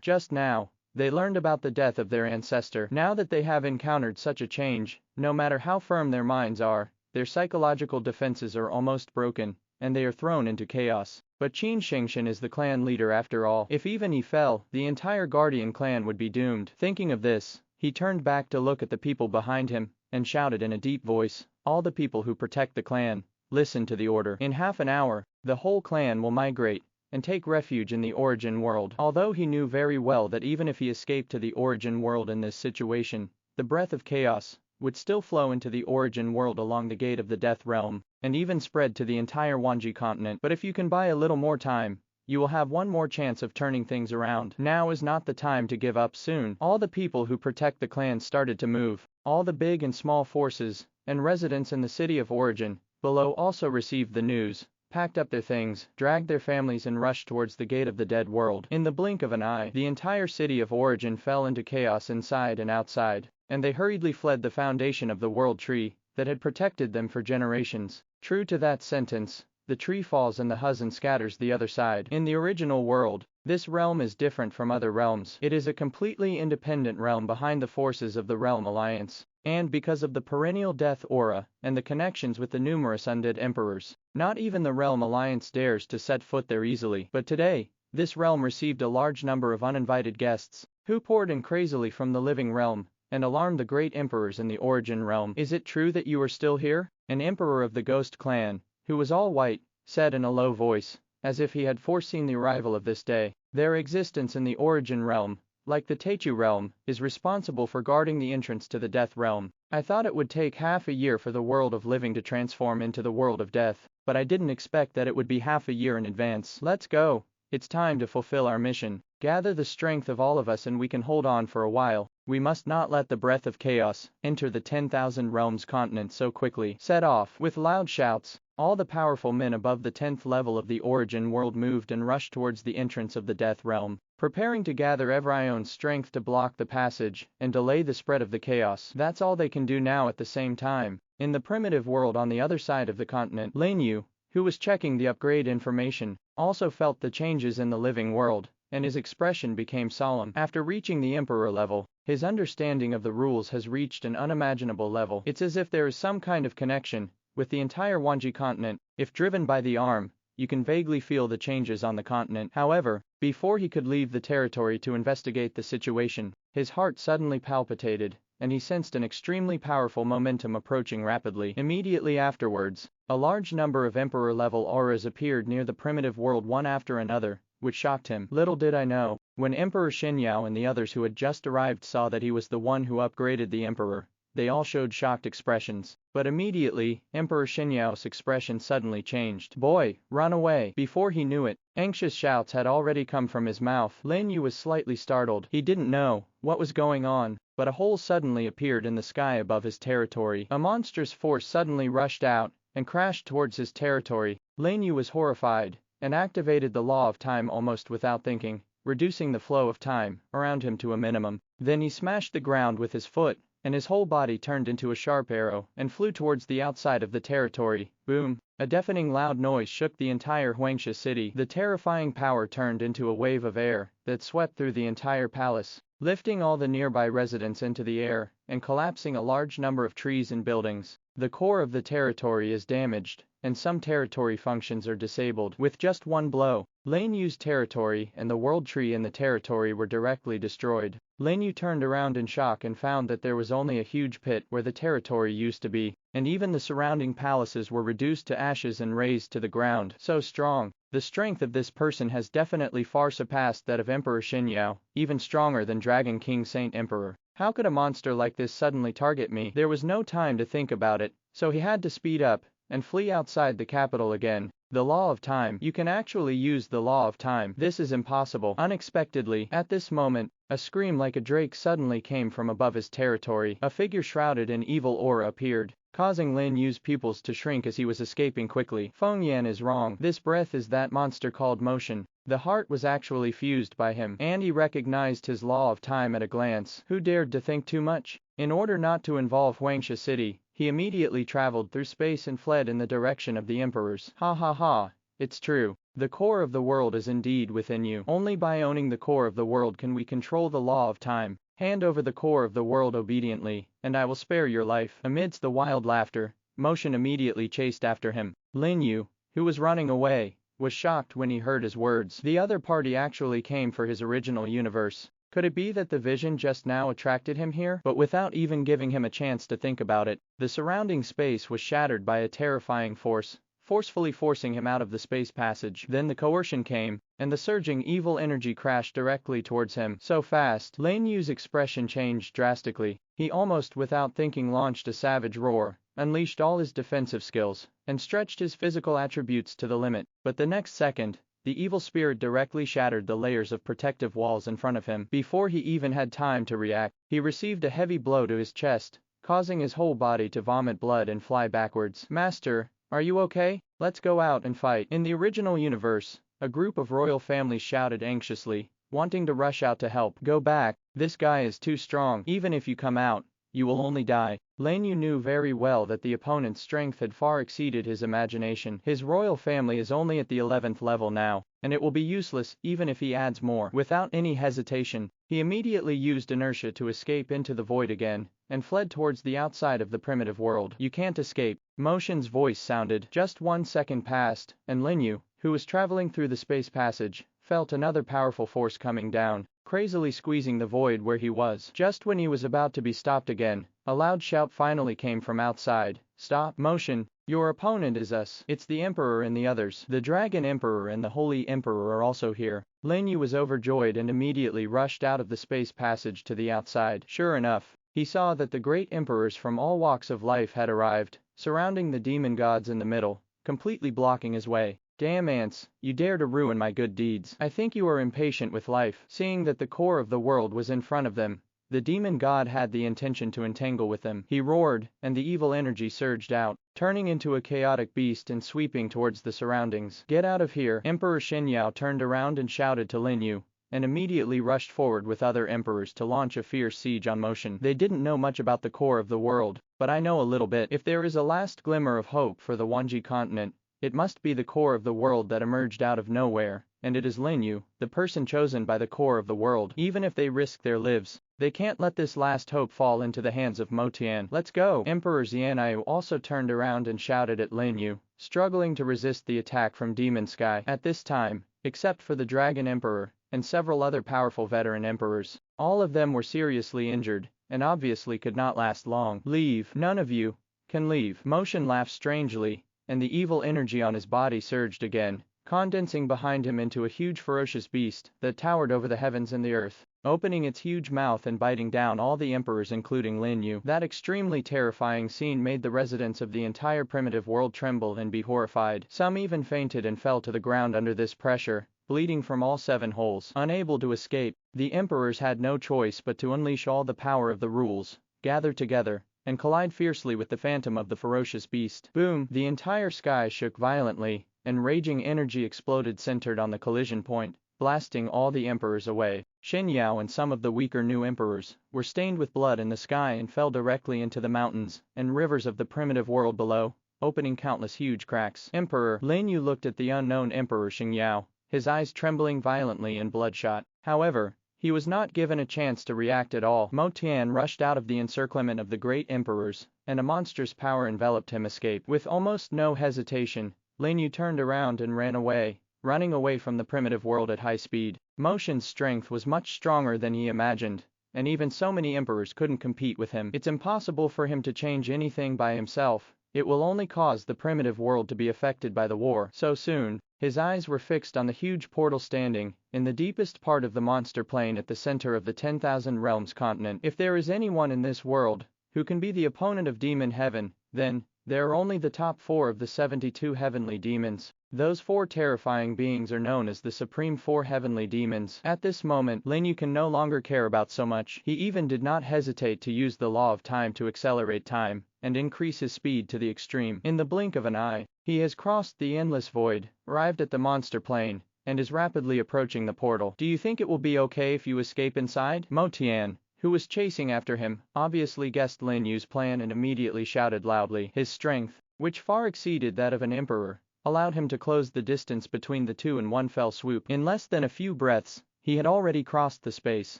Just now, they learned about the death of their ancestor. Now that they have encountered such a change, no matter how firm their minds are, their psychological defenses are almost broken, and they are thrown into chaos. But Qin Shingshan is the clan leader after all. If even he fell, the entire Guardian clan would be doomed. Thinking of this, he turned back to look at the people behind him, and shouted in a deep voice, "All the people who protect the clan, listen to the order. In half an hour, the whole clan will migrate, and take refuge in the origin world." Although he knew very well that even if he escaped to the origin world in this situation, the breath of chaos would still flow into the origin world along the gate of the death realm, and even spread to the entire Wanji continent. But if you can buy a little more time, you will have one more chance of turning things around. Now is not the time to give up. Soon, all the people who protect the clan started to move. All the big and small forces, and residents in the city of origin below also received the news, packed up their things, dragged their families and rushed towards the gate of the dead world. In the blink of an eye, the entire city of origin fell into chaos inside and outside, and they hurriedly fled the foundation of the world tree that had protected them for generations. True to that sentence, the tree falls and the husband scatters the other side. In the original world, this realm is different from other realms. It is a completely independent realm behind the forces of the Realm Alliance, and because of the perennial death aura and the connections with the numerous undead emperors, not even the Realm Alliance dares to set foot there easily. But today, this realm received a large number of uninvited guests, who poured in crazily from the living realm, and alarmed the great emperors in the origin realm. "Is it true that you are still here?" An emperor of the ghost clan, who was all white, said in a low voice, as if he had foreseen the arrival of this day. Their existence in the origin realm, like the Teichu realm, is responsible for guarding the entrance to the death realm. I thought it would take half a year for the world of living to transform into the world of death, but I didn't expect that it would be half a year in advance. Let's go. It's time to fulfill our mission. Gather the strength of all of us and we can hold on for a while. We must not let the breath of chaos enter the 10,000 realms continent so quickly. Set off. With loud shouts, all the powerful men above the 10th level of the origin world moved and rushed towards the entrance of the death realm, preparing to gather everyone's strength to block the passage and delay the spread of the chaos. That's all they can do now. At the same time, in the primitive world on the other side of the continent, Lin You, who was checking the upgrade information, also felt the changes in the living world, and his expression became solemn. After reaching the emperor level, his understanding of the rules has reached an unimaginable level. It's as if there is some kind of connection with the entire Wanji continent. If driven by the arm, you can vaguely feel the changes on the continent. However, before he could leave the territory to investigate the situation, his heart suddenly palpitated, and he sensed an extremely powerful momentum approaching rapidly. Immediately afterwards, a large number of emperor-level auras appeared near the primitive world one after another, which shocked him. Little did I know, when Emperor Xinyao and the others who had just arrived saw that he was the one who upgraded the emperor, they all showed shocked expressions. But immediately, Emperor Xinyao's expression suddenly changed. Boy, run away! Before he knew it, anxious shouts had already come from his mouth. Lin Yu was slightly startled. He didn't know what was going on, but a hole suddenly appeared in the sky above his territory. A monstrous force suddenly rushed out and crashed towards his territory. Lin Yu was horrified and activated the law of time almost without thinking, reducing the flow of time around him to a minimum. Then he smashed the ground with his foot, and his whole body turned into a sharp arrow and flew towards the outside of the territory. Boom! A deafening loud noise shook the entire Huangsha city. The terrifying power turned into a wave of air that swept through the entire palace, lifting all the nearby residents into the air and collapsing a large number of trees and buildings. The core of the territory is damaged, and some territory functions are disabled. With just one blow, Lin Yu's territory and the world tree in the territory were directly destroyed. Lin Yu turned around in shock and found that there was only a huge pit where the territory used to be, and even the surrounding palaces were reduced to ashes and razed to the ground. So strong. The strength of this person has definitely far surpassed that of Emperor Xinyao, even stronger than Dragon King Saint Emperor. How could a monster like this suddenly target me? There was no time to think about it, so he had to speed up and flee outside the capital again. The law of time. You can actually use the law of time. This is impossible. Unexpectedly, at this moment, a scream like a drake suddenly came from above his territory. A figure shrouded in evil aura appeared, causing Lin Yu's pupils to shrink as he was escaping quickly. Feng Yan is wrong. This breath is that monster called motion. The heart was actually fused by him, and he recognized his law of time at a glance. Who dared to think too much? In order not to involve Huangsha City, he immediately traveled through space and fled in the direction of the emperors. Ha ha ha, it's true. The core of the world is indeed within you. Only by owning the core of the world can we control the law of time. Hand over the core of the world obediently, and I will spare your life. Amidst the wild laughter, motion immediately chased after him. Lin Yu, who was running away, was shocked when he heard his words. The other party actually came for his original universe. Could it be that the vision just now attracted him here? But without even giving him a chance to think about it, the surrounding space was shattered by a terrifying force, forcefully forcing him out of the space passage. Then the coercion came, and the surging evil energy crashed directly towards him. So fast, Lin Yu's expression changed drastically. He almost without thinking launched a savage roar, unleashed all his defensive skills, and stretched his physical attributes to the limit. But the next second, the evil spirit directly shattered the layers of protective walls in front of him. Before he even had time to react, he received a heavy blow to his chest, causing his whole body to vomit blood and fly backwards. Master, are you okay? Let's go out and fight. In the original universe, a group of royal families shouted anxiously, wanting to rush out to help. Go back, this guy is too strong. Even if you come out, you will only die. Lin Yu knew very well that the opponent's strength had far exceeded his imagination. His royal family is only at the 11th level now, and it will be useless even if he adds more. Without any hesitation, he immediately used inertia to escape into the void again, and fled towards the outside of the primitive world. You can't escape. Motion's voice sounded. Just 1 second passed, and Lin Yu, who was traveling through the space passage, felt another powerful force coming down. crazily squeezing the void where he was. Just when he was about to be stopped again, a loud shout finally came from outside. "Stop motion! Your opponent is us. It's the Emperor and the others. The Dragon Emperor and the Holy Emperor are also here." Lin You was overjoyed and immediately rushed out of the space passage to the outside. Sure enough, he saw that the great emperors from all walks of life had arrived, surrounding the demon gods in the middle, completely blocking his way. "Damn ants, you dare to ruin my good deeds. I think you are impatient with life." Seeing that the core of the world was in front of them, the demon god had the intention to entangle with them. He roared, and the evil energy surged out, turning into a chaotic beast and sweeping towards the surroundings. "Get out of here!" Emperor Xinyao turned around and shouted to Lin You, and immediately rushed forward with other emperors to launch a fierce siege on Motion. They didn't know much about the core of the world, but I know a little bit. If there is a last glimmer of hope for the Wanji continent, it must be the core of the world that emerged out of nowhere, and it is Lin You, the person chosen by the core of the world. Even if they risk their lives, they can't let this last hope fall into the hands of Motian. "Let's go!" Emperor Xianyu also turned around and shouted at Lin You, struggling to resist the attack from Demon Sky. At this time, except for the Dragon Emperor and several other powerful veteran emperors, all of them were seriously injured, and obviously could not last long. "Leave! None of you can leave!" Motion laughed strangely, and the evil energy on his body surged again, condensing behind him into a huge ferocious beast that towered over the heavens and the earth, opening its huge mouth and biting down all the emperors including Lin You. That extremely terrifying scene made the residents of the entire primitive world tremble and be horrified. Some even fainted and fell to the ground under this pressure, bleeding from all 7 holes. Unable to escape, the emperors had no choice but to unleash all the power of the rules, gather together, and collide fiercely with the phantom of the ferocious beast. Boom! The entire sky shook violently, and raging energy exploded centered on the collision point, blasting all the emperors away. Xinyao and some of the weaker new emperors were stained with blood in the sky and fell directly into the mountains and rivers of the primitive world below, opening countless huge cracks. Emperor Lin You looked at the unknown Emperor Xinyao, his eyes trembling violently and bloodshot. However, he was not given a chance to react at all. Motian rushed out of the encirclement of the great emperors, and a monstrous power enveloped him. Escape. With almost no hesitation, Lin You turned around and ran away, running away from the primitive world at high speed. Motion's strength was much stronger than he imagined, and even so many emperors couldn't compete with him. It's impossible for him to change anything by himself. It will only cause the primitive world to be affected by the war. So soon, his eyes were fixed on the huge portal standing in the deepest part of the monster plane at the center of the 10,000 Realms continent. If there is anyone in this world who can be the opponent of Demon Heaven, then there are only the top 4 of the 72 heavenly demons. Those 4 terrifying beings are known as the Supreme 4 Heavenly Demons. At this moment, Lin You can no longer care about so much. He even did not hesitate to use the law of time to accelerate time and increase his speed to the extreme. In the blink of an eye, he has crossed the endless void, arrived at the monster plane, and is rapidly approaching the portal. "Do you think it will be okay if you escape inside?" Motian, who was chasing after him, obviously guessed Lin Yu's plan and immediately shouted loudly. His strength, which far exceeded that of an emperor, allowed him to close the distance between the two in one fell swoop. In less than a few breaths, he had already crossed the space,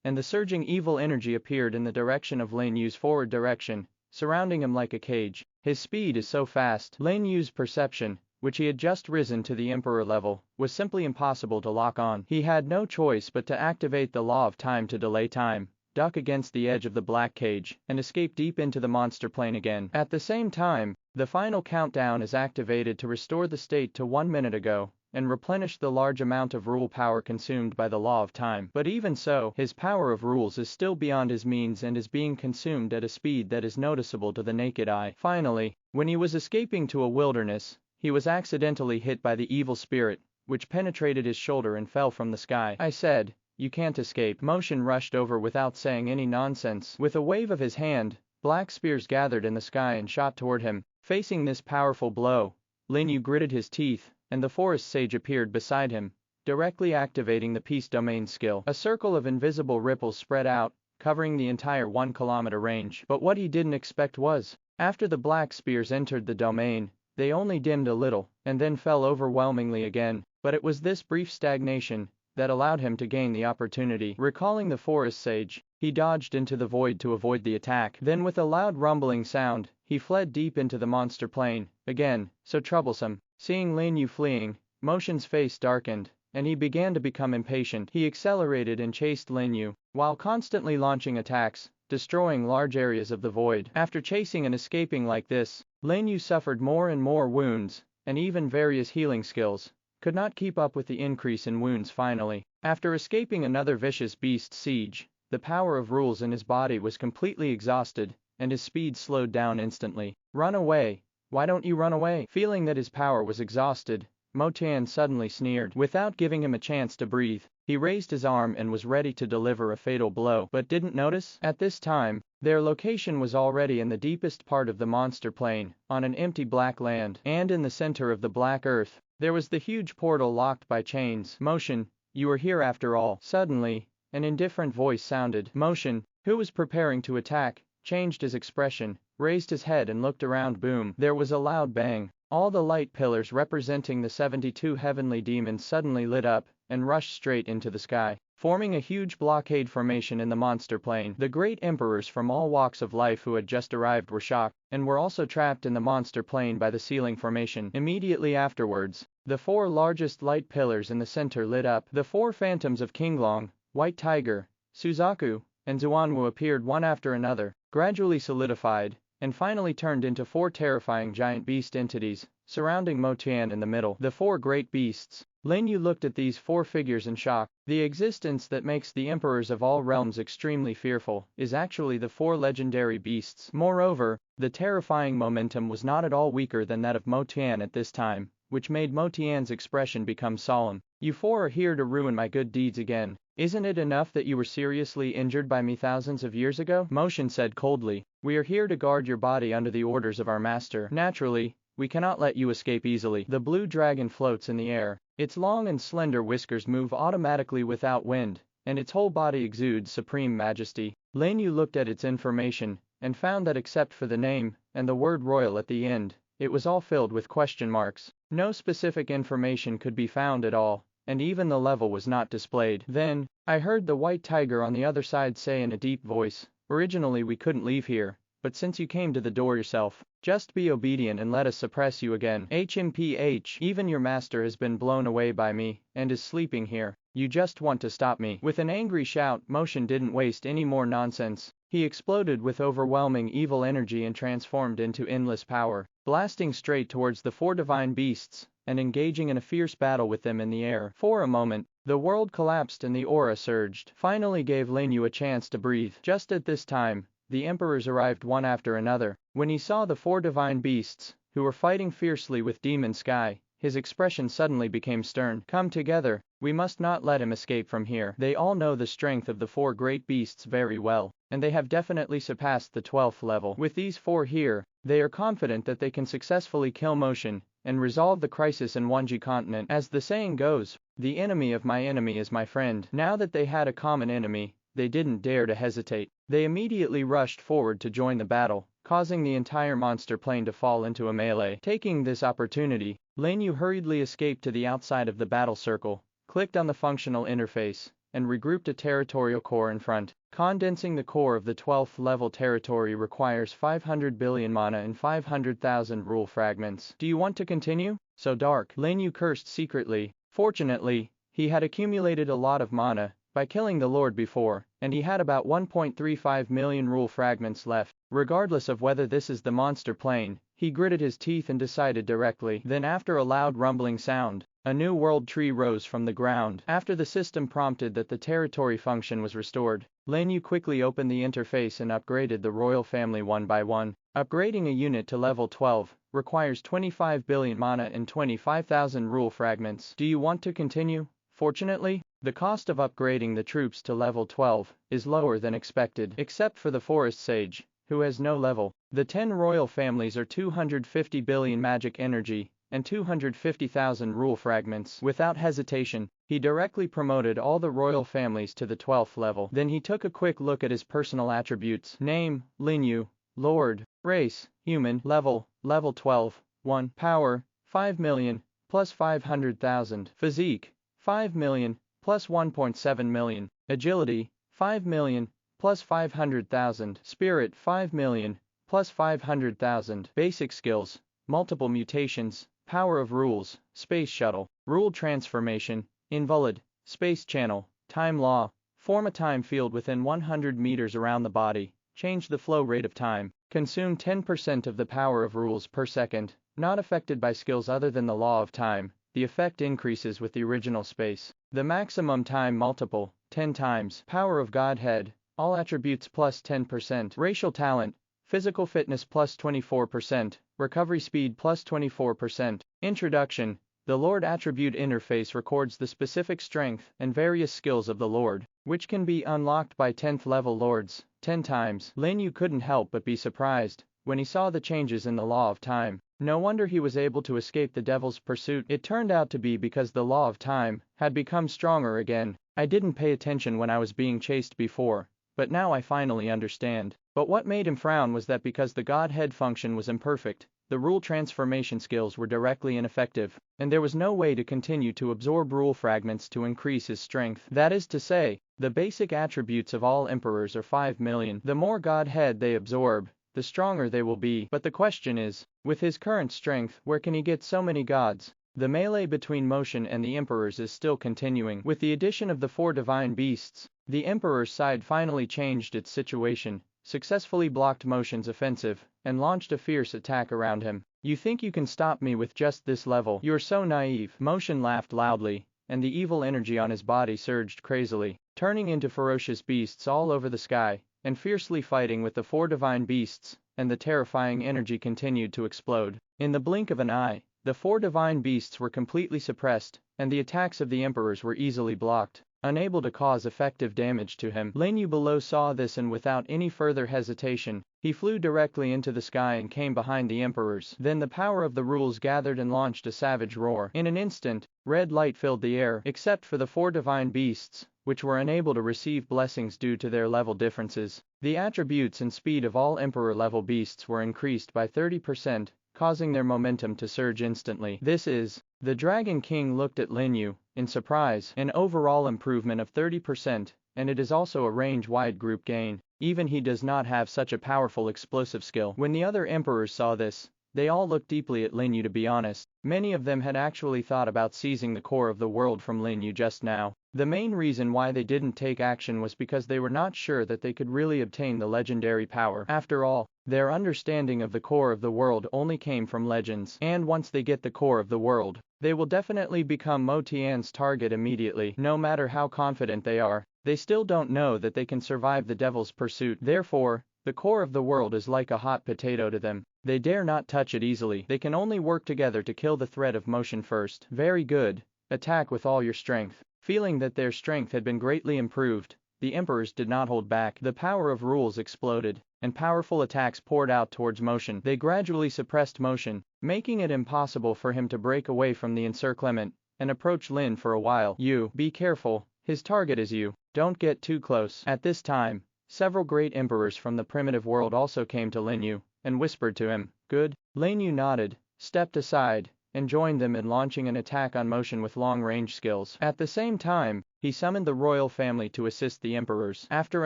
and the surging evil energy appeared in the direction of Lin Yu's forward direction, surrounding him like a cage. His speed is so fast. Lin Yu's perception, which he had just risen to the emperor level, was simply impossible to lock on. He had no choice but to activate the law of time to delay time, duck against the edge of the black cage, and escape deep into the monster plane again. At the same time, the final countdown is activated to restore the state to 1 minute ago, and replenish the large amount of rule power consumed by the law of time. But even so, his power of rules is still beyond his means and is being consumed at a speed that is noticeable to the naked eye. Finally, when he was escaping to a wilderness, he was accidentally hit by the evil spirit, which penetrated his shoulder and fell from the sky. "I said, you can't escape." Motion rushed over without saying any nonsense. With a wave of his hand, black spears gathered in the sky and shot toward him. Facing this powerful blow, Lin Yu gritted his teeth, and the forest sage appeared beside him, directly activating the peace domain skill. A circle of invisible ripples spread out, covering the entire 1-kilometer range. But what he didn't expect was, after the black spears entered the domain, they only dimmed a little, and then fell overwhelmingly again. But it was this brief stagnation that allowed him to gain the opportunity. Recalling the forest sage, he dodged into the void to avoid the attack. Then with a loud rumbling sound, he fled deep into the monster plane, again, so troublesome. Seeing Lin Yu fleeing, Motion's face darkened, and he began to become impatient. He accelerated and chased Lin You, while constantly launching attacks, destroying large areas of the void. After chasing and escaping like this, Lin You suffered more and more wounds, and even various healing skills could not keep up with the increase in wounds. Finally, after escaping another vicious beast siege, the power of rules in his body was completely exhausted, and his speed slowed down instantly. Run away! Why don't you run away? Feeling that his power was exhausted, Mutian suddenly sneered. Without giving him a chance to breathe, he raised his arm and was ready to deliver a fatal blow, but didn't notice. At this time, their location was already in the deepest part of the monster plane, on an empty black land, and in the center of the black earth, there was the huge portal locked by chains. Motion, you are here after all. Suddenly, an indifferent voice sounded. Motion, who was preparing to attack, changed his expression, raised his head and looked around. Boom. There was a loud bang. All the light pillars representing the 72 heavenly demons suddenly lit up and rushed straight into the sky, forming a huge blockade formation in the monster plane. The great emperors from all walks of life who had just arrived were shocked, and were also trapped in the monster plane by the ceiling formation. Immediately afterwards, the 4 largest light pillars in the center lit up. The 4 phantoms of Kinglong, White Tiger, Suzaku, and Zuanwu appeared one after another, gradually solidified, and finally turned into 4 terrifying giant beast entities, surrounding Mutian in the middle. The 4 great beasts. Lin You looked at these 4 figures in shock. The existence that makes the emperors of all realms extremely fearful is actually the 4 legendary beasts. Moreover, the terrifying momentum was not at all weaker than that of Mutian at this time, which made Mutian's expression become solemn. You 4 are here to ruin my good deeds again. Isn't it enough that you were seriously injured by me thousands of years ago? Motion said coldly. We are here to guard your body under the orders of our master. Naturally, we cannot let you escape easily. The blue dragon floats in the air. Its long and slender whiskers move automatically without wind, and its whole body exudes supreme majesty. Lin You looked at its information, and found that except for the name, and the word royal at the end, it was all filled with question marks. No specific information could be found at all, and even the level was not displayed. Then, I heard the white tiger on the other side say in a deep voice, originally we couldn't leave here, but since you came to the door yourself, just be obedient and let us suppress you again. HMPH, even your master has been blown away by me, and is sleeping here. You just want to stop me. With an angry shout, Motion didn't waste any more nonsense. He exploded with overwhelming evil energy and transformed into endless power, blasting straight towards the 4 divine beasts, and engaging in a fierce battle with them in the air. For a moment, the world collapsed and the aura surged, finally gave Lin You a chance to breathe. Just at this time, the emperors arrived one after another. When he saw the 4 divine beasts, who were fighting fiercely with Demon Sky, his expression suddenly became stern. Come together, we must not let him escape from here. They all know the strength of the 4 great beasts very well, and they have definitely surpassed the 12th level. With these 4 here, they are confident that they can successfully kill Motion, and resolve the crisis in Wanji continent. As the saying goes, the enemy of my enemy is my friend. Now that they had a common enemy, they didn't dare to hesitate. They immediately rushed forward to join the battle, causing the entire monster plane to fall into a melee. Taking this opportunity, Lin You hurriedly escaped to the outside of the battle circle, clicked on the functional interface, and regrouped a territorial core in front. Condensing the core of the 12th level territory requires 500 billion mana and 500,000 rule fragments. Do you want to continue? So dark. Lin You cursed secretly. Fortunately, he had accumulated a lot of mana by killing the Lord before, and he had about 1.35 million rule fragments left. Regardless of whether this is the monster plane, he gritted his teeth and decided directly. Then after a loud rumbling sound, a new world tree rose from the ground. After the system prompted that the territory function was restored, Lin You quickly opened the interface and upgraded the royal family one by one. Upgrading a unit to level 12 requires 25 billion mana and 25,000 rule fragments. Do you want to continue? Fortunately, the cost of upgrading the troops to level 12 is lower than expected, except for the forest sage, who has no level. The 10 royal families are 250 billion magic energy and 250,000 rule fragments. Without hesitation, he directly promoted all the royal families to the 12th level. Then he took a quick look at his personal attributes. Name, Lin You. Lord. Race, human. Level 12. 1. Power, 5 million, plus 500,000. Physique, 5 million, plus 1.7 million. Agility, 5 million, plus 500,000. Spirit, 5 million, plus 500,000. Basic skills, multiple mutations, power of rules, space shuttle, rule transformation, invalid, space channel, time law, form a time field within 100 meters around the body, change the flow rate of time, consume 10% of the power of rules per second, not affected by skills other than the law of time, the effect increases with the original space. The maximum time multiple, 10 times, power of Godhead, all attributes plus 10%, racial talent, physical fitness plus 24%, recovery speed plus 24%. Introduction. The Lord attribute interface records the specific strength and various skills of the Lord, which can be unlocked by 10th level lords, 10 times. Lin You couldn't help but be surprised when he saw the changes in the law of time. No wonder he was able to escape the devil's pursuit. It turned out to be because the law of time had become stronger again. I didn't pay attention when I was being chased before, but now I finally understand. But what made him frown was that because the Godhead function was imperfect, the rule transformation skills were directly ineffective, and there was no way to continue to absorb rule fragments to increase his strength. That is to say, the basic attributes of all emperors are 5 million. The more Godhead they absorb, the stronger they will be. But the question is, with his current strength, where can he get so many gods? The melee between Motion and the emperors is still continuing. With the addition of the 4 divine beasts, the emperor's side finally changed its situation, successfully blocked Motion's offensive, and launched a fierce attack around him. You think you can stop me with just this level? You're so naive. Motion laughed loudly, and the evil energy on his body surged crazily, turning into ferocious beasts all over the sky, and fiercely fighting with the 4 divine beasts, and the terrifying energy continued to explode. In the blink of an eye, the 4 divine beasts were completely suppressed, and the attacks of the emperors were easily blocked, unable to cause effective damage to him. Lin You below saw this, and without any further hesitation, he flew directly into the sky and came behind the emperors. Then the power of the rules gathered and launched a savage roar. In an instant, red light filled the air, except for the 4 divine beasts, which were unable to receive blessings due to their level differences. The attributes and speed of all emperor-level beasts were increased by 30%, causing their momentum to surge instantly. This is, the Dragon King looked at Lin You in surprise, an overall improvement of 30%, and it is also a range-wide group gain. Even he does not have such a powerful explosive skill. When the other emperors saw this, they all looked deeply at Lin You. To be honest, many of them had actually thought about seizing the core of the world from Lin You just now. The main reason why they didn't take action was because they were not sure that they could really obtain the legendary power. After all, their understanding of the core of the world only came from legends, and once they get the core of the world, they will definitely become Mo Tian's target immediately. No matter how confident they are, they still don't know that they can survive the devil's pursuit. Therefore, the core of the world is like a hot potato to them. They dare not touch it easily. They can only work together to kill the threat of Motion first. Very good. Attack with all your strength. Feeling that their strength had been greatly improved, the emperors did not hold back. The power of rules exploded, and powerful attacks poured out towards Motion. They gradually suppressed Motion, making it impossible for him to break away from the encirclement and approach Lin for a while. You, be careful, his target is you. Don't get too close. At this time, several great emperors from the primitive world also came to Lin You and whispered to him. Good. Lin You nodded, stepped aside, and joined them in launching an attack on Motion with long-range skills. At the same time, he summoned the royal family to assist the emperors. After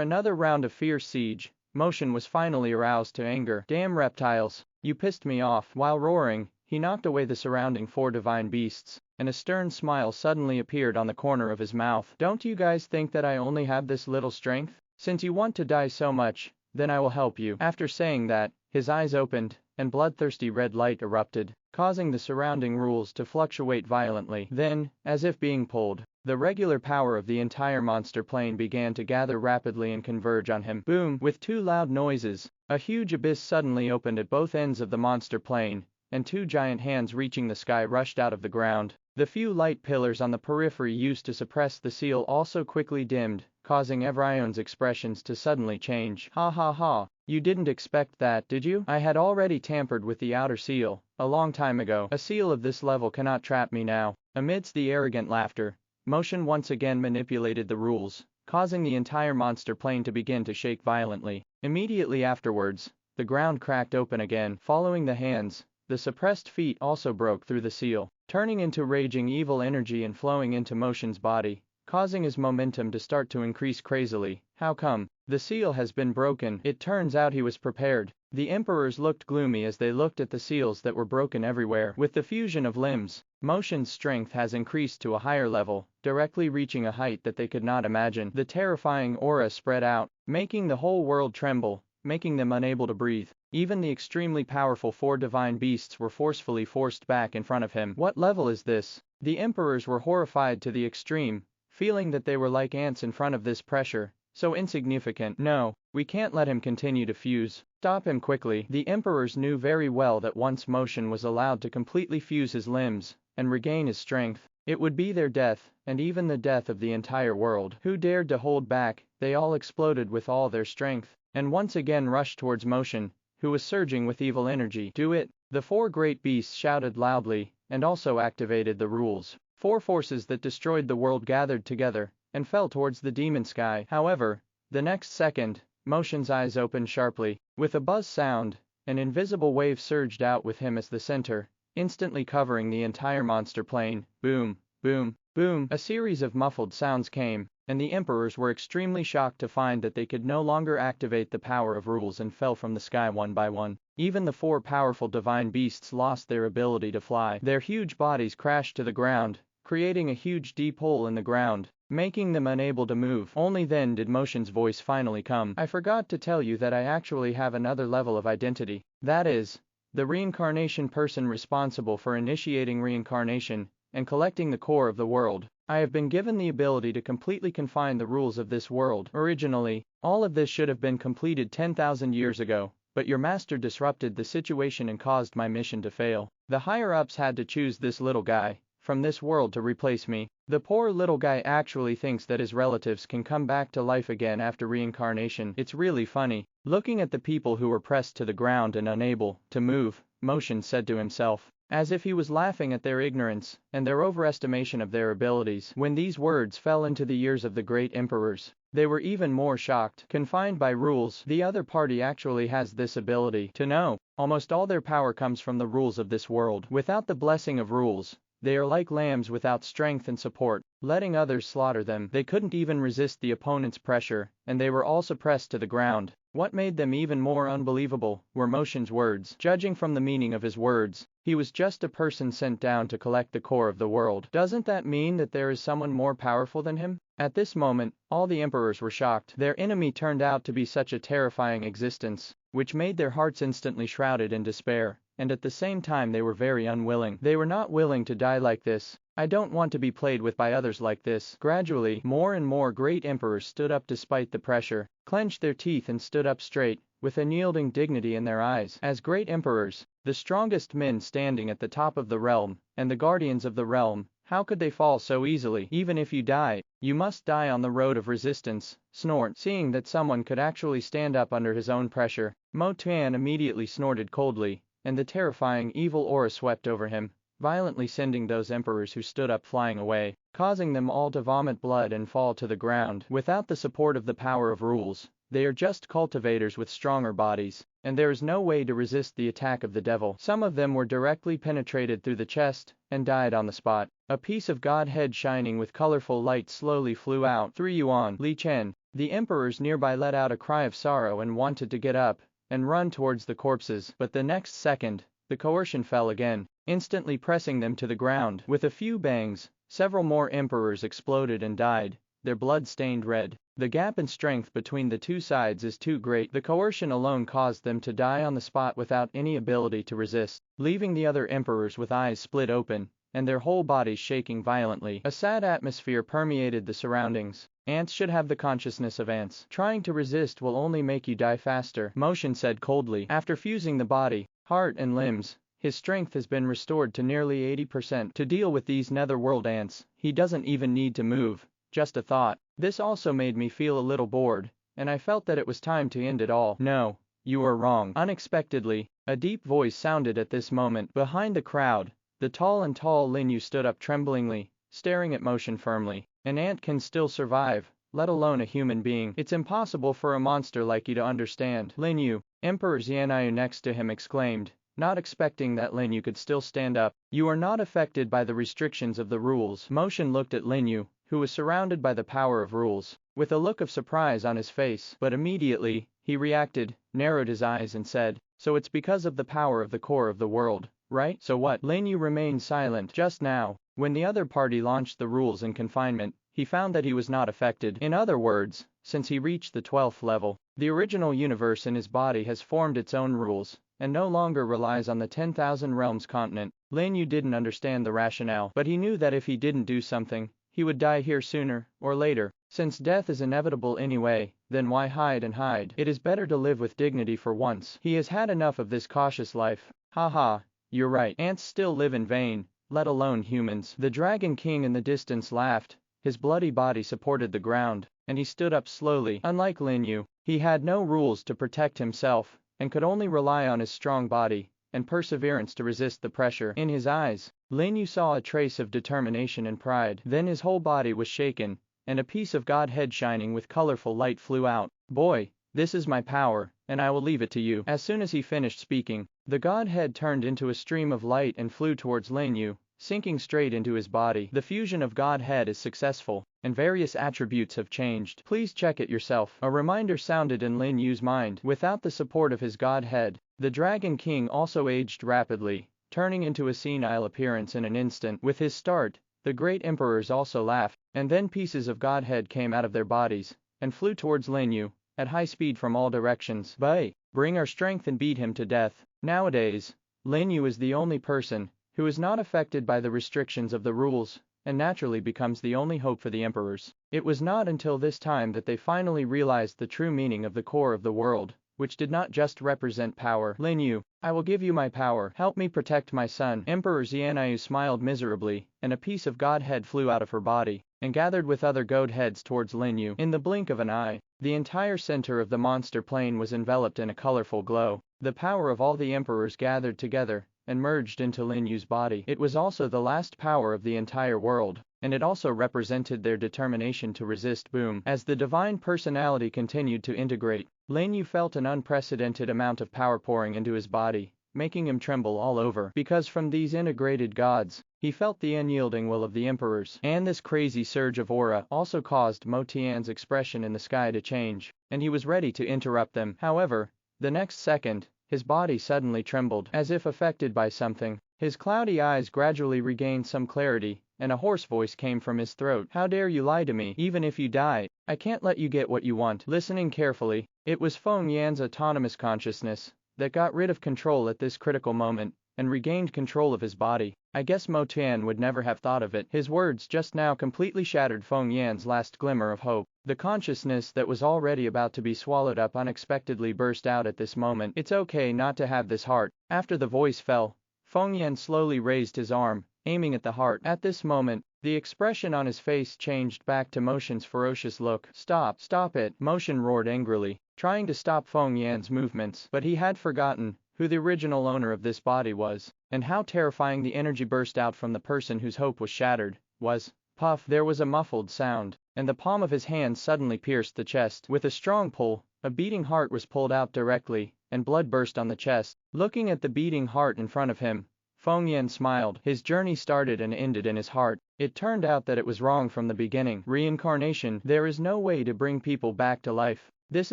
another round of fierce siege, Motion was finally aroused to anger. Damn reptiles, you pissed me off. While roaring, he knocked away the surrounding 4 divine beasts, and a stern smile suddenly appeared on the corner of his mouth. Don't you guys think that I only have this little strength? Since you want to die so much, then I will help you. After saying that, his eyes opened, and bloodthirsty red light erupted, causing the surrounding rules to fluctuate violently. Then, as if being pulled, the regular power of the entire monster plane began to gather rapidly and converge on him. Boom! With 2 loud noises, a huge abyss suddenly opened at both ends of the monster plane, and 2 giant hands reaching the sky rushed out of the ground. The few light pillars on the periphery used to suppress the seal also quickly dimmed, causing Evrion's expressions to suddenly change. Ha ha ha, you didn't expect that, did you? I had already tampered with the outer seal, a long time ago. A seal of this level cannot trap me now. Amidst the arrogant laughter, Motion once again manipulated the rules, causing the entire monster plane to begin to shake violently. Immediately afterwards, the ground cracked open again. Following the hands, the suppressed feet also broke through the seal, turning into raging evil energy and flowing into Motion's body, causing his momentum to start to increase crazily. How come? The seal has been broken. It turns out he was prepared. The emperors looked gloomy as they looked at the seals that were broken everywhere. With the fusion of limbs, Motion's strength has increased to a higher level, directly reaching a height that they could not imagine. The terrifying aura spread out, making the whole world tremble, making them unable to breathe. Even the extremely powerful 4 divine beasts were forcefully forced back in front of him. What level is this? The emperors were horrified to the extreme, feeling that they were like ants in front of this pressure, so insignificant. No, we can't let him continue to fuse. Stop him quickly. The emperors knew very well that once Motion was allowed to completely fuse his limbs and regain his strength, it would be their death, and even the death of the entire world. Who dared to hold back? They all exploded with all their strength, and once again rushed towards Motion, who was surging with evil energy. Do it! The 4 great beasts shouted loudly, and also activated the rules. 4 forces that destroyed the world gathered together, and fell towards the demon sky. However, the next second, Motion's eyes opened sharply. With a buzz sound, an invisible wave surged out with him as the center, instantly covering the entire monster plane. Boom, boom, boom. A series of muffled sounds came, and the emperors were extremely shocked to find that they could no longer activate the power of rules and fell from the sky one by one. Even the 4 powerful divine beasts lost their ability to fly. Their huge bodies crashed to the ground, creating a huge deep hole in the ground, making them unable to move. Only then did Motion's voice finally come. I forgot to tell you that I actually have another level of identity. That is, the reincarnation person responsible for initiating reincarnation and collecting the core of the world. I have been given the ability to completely confine the rules of this world. Originally, all of this should have been completed 10,000 years ago, but your master disrupted the situation and caused my mission to fail. The higher-ups had to choose this little guy from this world to replace me. The poor little guy actually thinks that his relatives can come back to life again after reincarnation. It's really funny. Looking at the people who were pressed to the ground and unable to move, Motion said to himself, as if he was laughing at their ignorance and their overestimation of their abilities. When these words fell into the ears of the great emperors, they were even more shocked. Confined by rules, the other party actually has this ability to know. Almost all their power comes from the rules of this world. Without the blessing of rules, they are like lambs without strength and support, letting others slaughter them. They couldn't even resist the opponent's pressure, and they were all suppressed to the ground. What made them even more unbelievable were Motion's words. Judging from the meaning of his words, he was just a person sent down to collect the core of the world. Doesn't that mean that there is someone more powerful than him? At this moment, all the emperors were shocked. Their enemy turned out to be such a terrifying existence, which made their hearts instantly shrouded in despair, and at the same time they were very unwilling. They were not willing to die like this. I don't want to be played with by others like this. Gradually, more and more great emperors stood up despite the pressure, clenched their teeth and stood up straight, with unyielding dignity in their eyes. As great emperors, the strongest men standing at the top of the realm, and the guardians of the realm, how could they fall so easily? Even if you die, you must die on the road of resistance. Snort. Seeing that someone could actually stand up under his own pressure, Mo Tian immediately snorted coldly, and the terrifying evil aura swept over him, violently sending those emperors who stood up flying away, causing them all to vomit blood and fall to the ground. Without the support of the power of rules, they are just cultivators with stronger bodies, and there is no way to resist the attack of the devil. Some of them were directly penetrated through the chest and died on the spot. A piece of god head shining with colorful light slowly flew out. 3 Yuan. Li Chen. The emperors nearby let out a cry of sorrow and wanted to get up and run towards the corpses, but the next second, the coercion fell again, instantly pressing them to the ground. With a few bangs, several more emperors exploded and died, their blood stained red. The gap in strength between the two sides is too great. The coercion alone caused them to die on the spot without any ability to resist, leaving the other emperors with eyes split open, and their whole bodies shaking violently. A sad atmosphere permeated the surroundings. Ants should have the consciousness of ants. Trying to resist will only make you die faster, Motion said coldly. After fusing the body, heart and limbs, his strength has been restored to nearly 80%. To deal with these netherworld ants, he doesn't even need to move. Just a thought. This also made me feel a little bored, and I felt that it was time to end it all. No, you are wrong. Unexpectedly, a deep voice sounded at this moment. Behind the crowd, the tall Lin You stood up tremblingly, staring at Motion firmly. An ant can still survive, let alone a human being. It's impossible for a monster like you to understand. Lin You. Emperor Xianyu next to him exclaimed, not expecting that Lin You could still stand up. You are not affected by the restrictions of the rules. Motion looked at Lin You, who was surrounded by the power of rules, with a look of surprise on his face. But immediately, he reacted, narrowed his eyes and said, "So it's because of the power of the core of the world, right? So what?" Lin You remained silent. Just now, when the other party launched the rules in confinement, he found that he was not affected. In other words, since he reached the 12th level, the original universe in his body has formed its own rules, and no longer relies on the 10,000 realms continent. Lin Yu didn't understand the rationale, but he knew that if he didn't do something, he would die here sooner or later. Since death is inevitable anyway, then why hide and hide? It is better to live with dignity for once. He has had enough of this cautious life. Haha, you're right. Ants still live in vain, let alone humans. The Dragon King in the distance laughed. His bloody body supported the ground, and he stood up slowly. Unlike Lin Yu, he had no rules to protect himself, and could only rely on his strong body and perseverance to resist the pressure. In his eyes, Lin Yu saw a trace of determination and pride. Then his whole body was shaken, and a piece of Godhead shining with colorful light flew out. "Boy, this is my power, and I will leave it to you." As soon as he finished speaking, the Godhead turned into a stream of light and flew towards Lin Yu, sinking straight into his body. The fusion of Godhead is successful, and various attributes have changed. Please check it yourself. A reminder sounded in Lin Yu's mind. Without the support of his Godhead, the Dragon King also aged rapidly, turning into a senile appearance in an instant. With his start, the great emperors also laughed, and then pieces of Godhead came out of their bodies, and flew towards Lin Yu, at high speed from all directions. "Bay, bring our strength and beat him to death." Nowadays, Lin Yu is the only person who is not affected by the restrictions of the rules, and naturally becomes the only hope for the emperors. It was not until this time that they finally realized the true meaning of the core of the world, which did not just represent power. "Lin Yu, I will give you my power. Help me protect my son." Emperor Xianyu smiled miserably, and a piece of Godhead flew out of her body, and gathered with other Godheads towards Lin Yu. In the blink of an eye, the entire center of the monster plane was enveloped in a colorful glow. The power of all the emperors gathered together and merged into Lin Yu's body. It was also the last power of the entire world, and it also represented their determination to resist Boom. As the divine personality continued to integrate, Lin Yu felt an unprecedented amount of power pouring into his body, making him tremble all over. Because from these integrated gods, he felt the unyielding will of the emperors. And this crazy surge of aura also caused Mo Tian's expression in the sky to change, and he was ready to interrupt them. However, the next second, his body suddenly trembled, as if affected by something. His cloudy eyes gradually regained some clarity, and a hoarse voice came from his throat. "How dare you lie to me? Even if you die, I can't let you get what you want." Listening carefully, it was Feng Yan's autonomous consciousness that got rid of control at this critical moment, and regained control of his body. I guess Mo Tian would never have thought of it. His words just now completely shattered Feng Yan's last glimmer of hope. The consciousness that was already about to be swallowed up unexpectedly burst out at this moment. "It's okay not to have this heart." After the voice fell, Feng Yan slowly raised his arm, aiming at the heart. At this moment, the expression on his face changed back to Motion's ferocious look. "Stop, stop it!" Motion roared angrily, trying to stop Feng Yan's movements. But he had forgotten who the original owner of this body was, and how terrifying the energy burst out from the person whose hope was shattered was. Puff! There was a muffled sound, and the palm of his hand suddenly pierced the chest. With a strong pull, a beating heart was pulled out directly, and blood burst on the chest. Looking at the beating heart in front of him, Feng Yan smiled. His journey started and ended in his heart. It turned out that it was wrong from the beginning. Reincarnation. There is no way to bring people back to life. This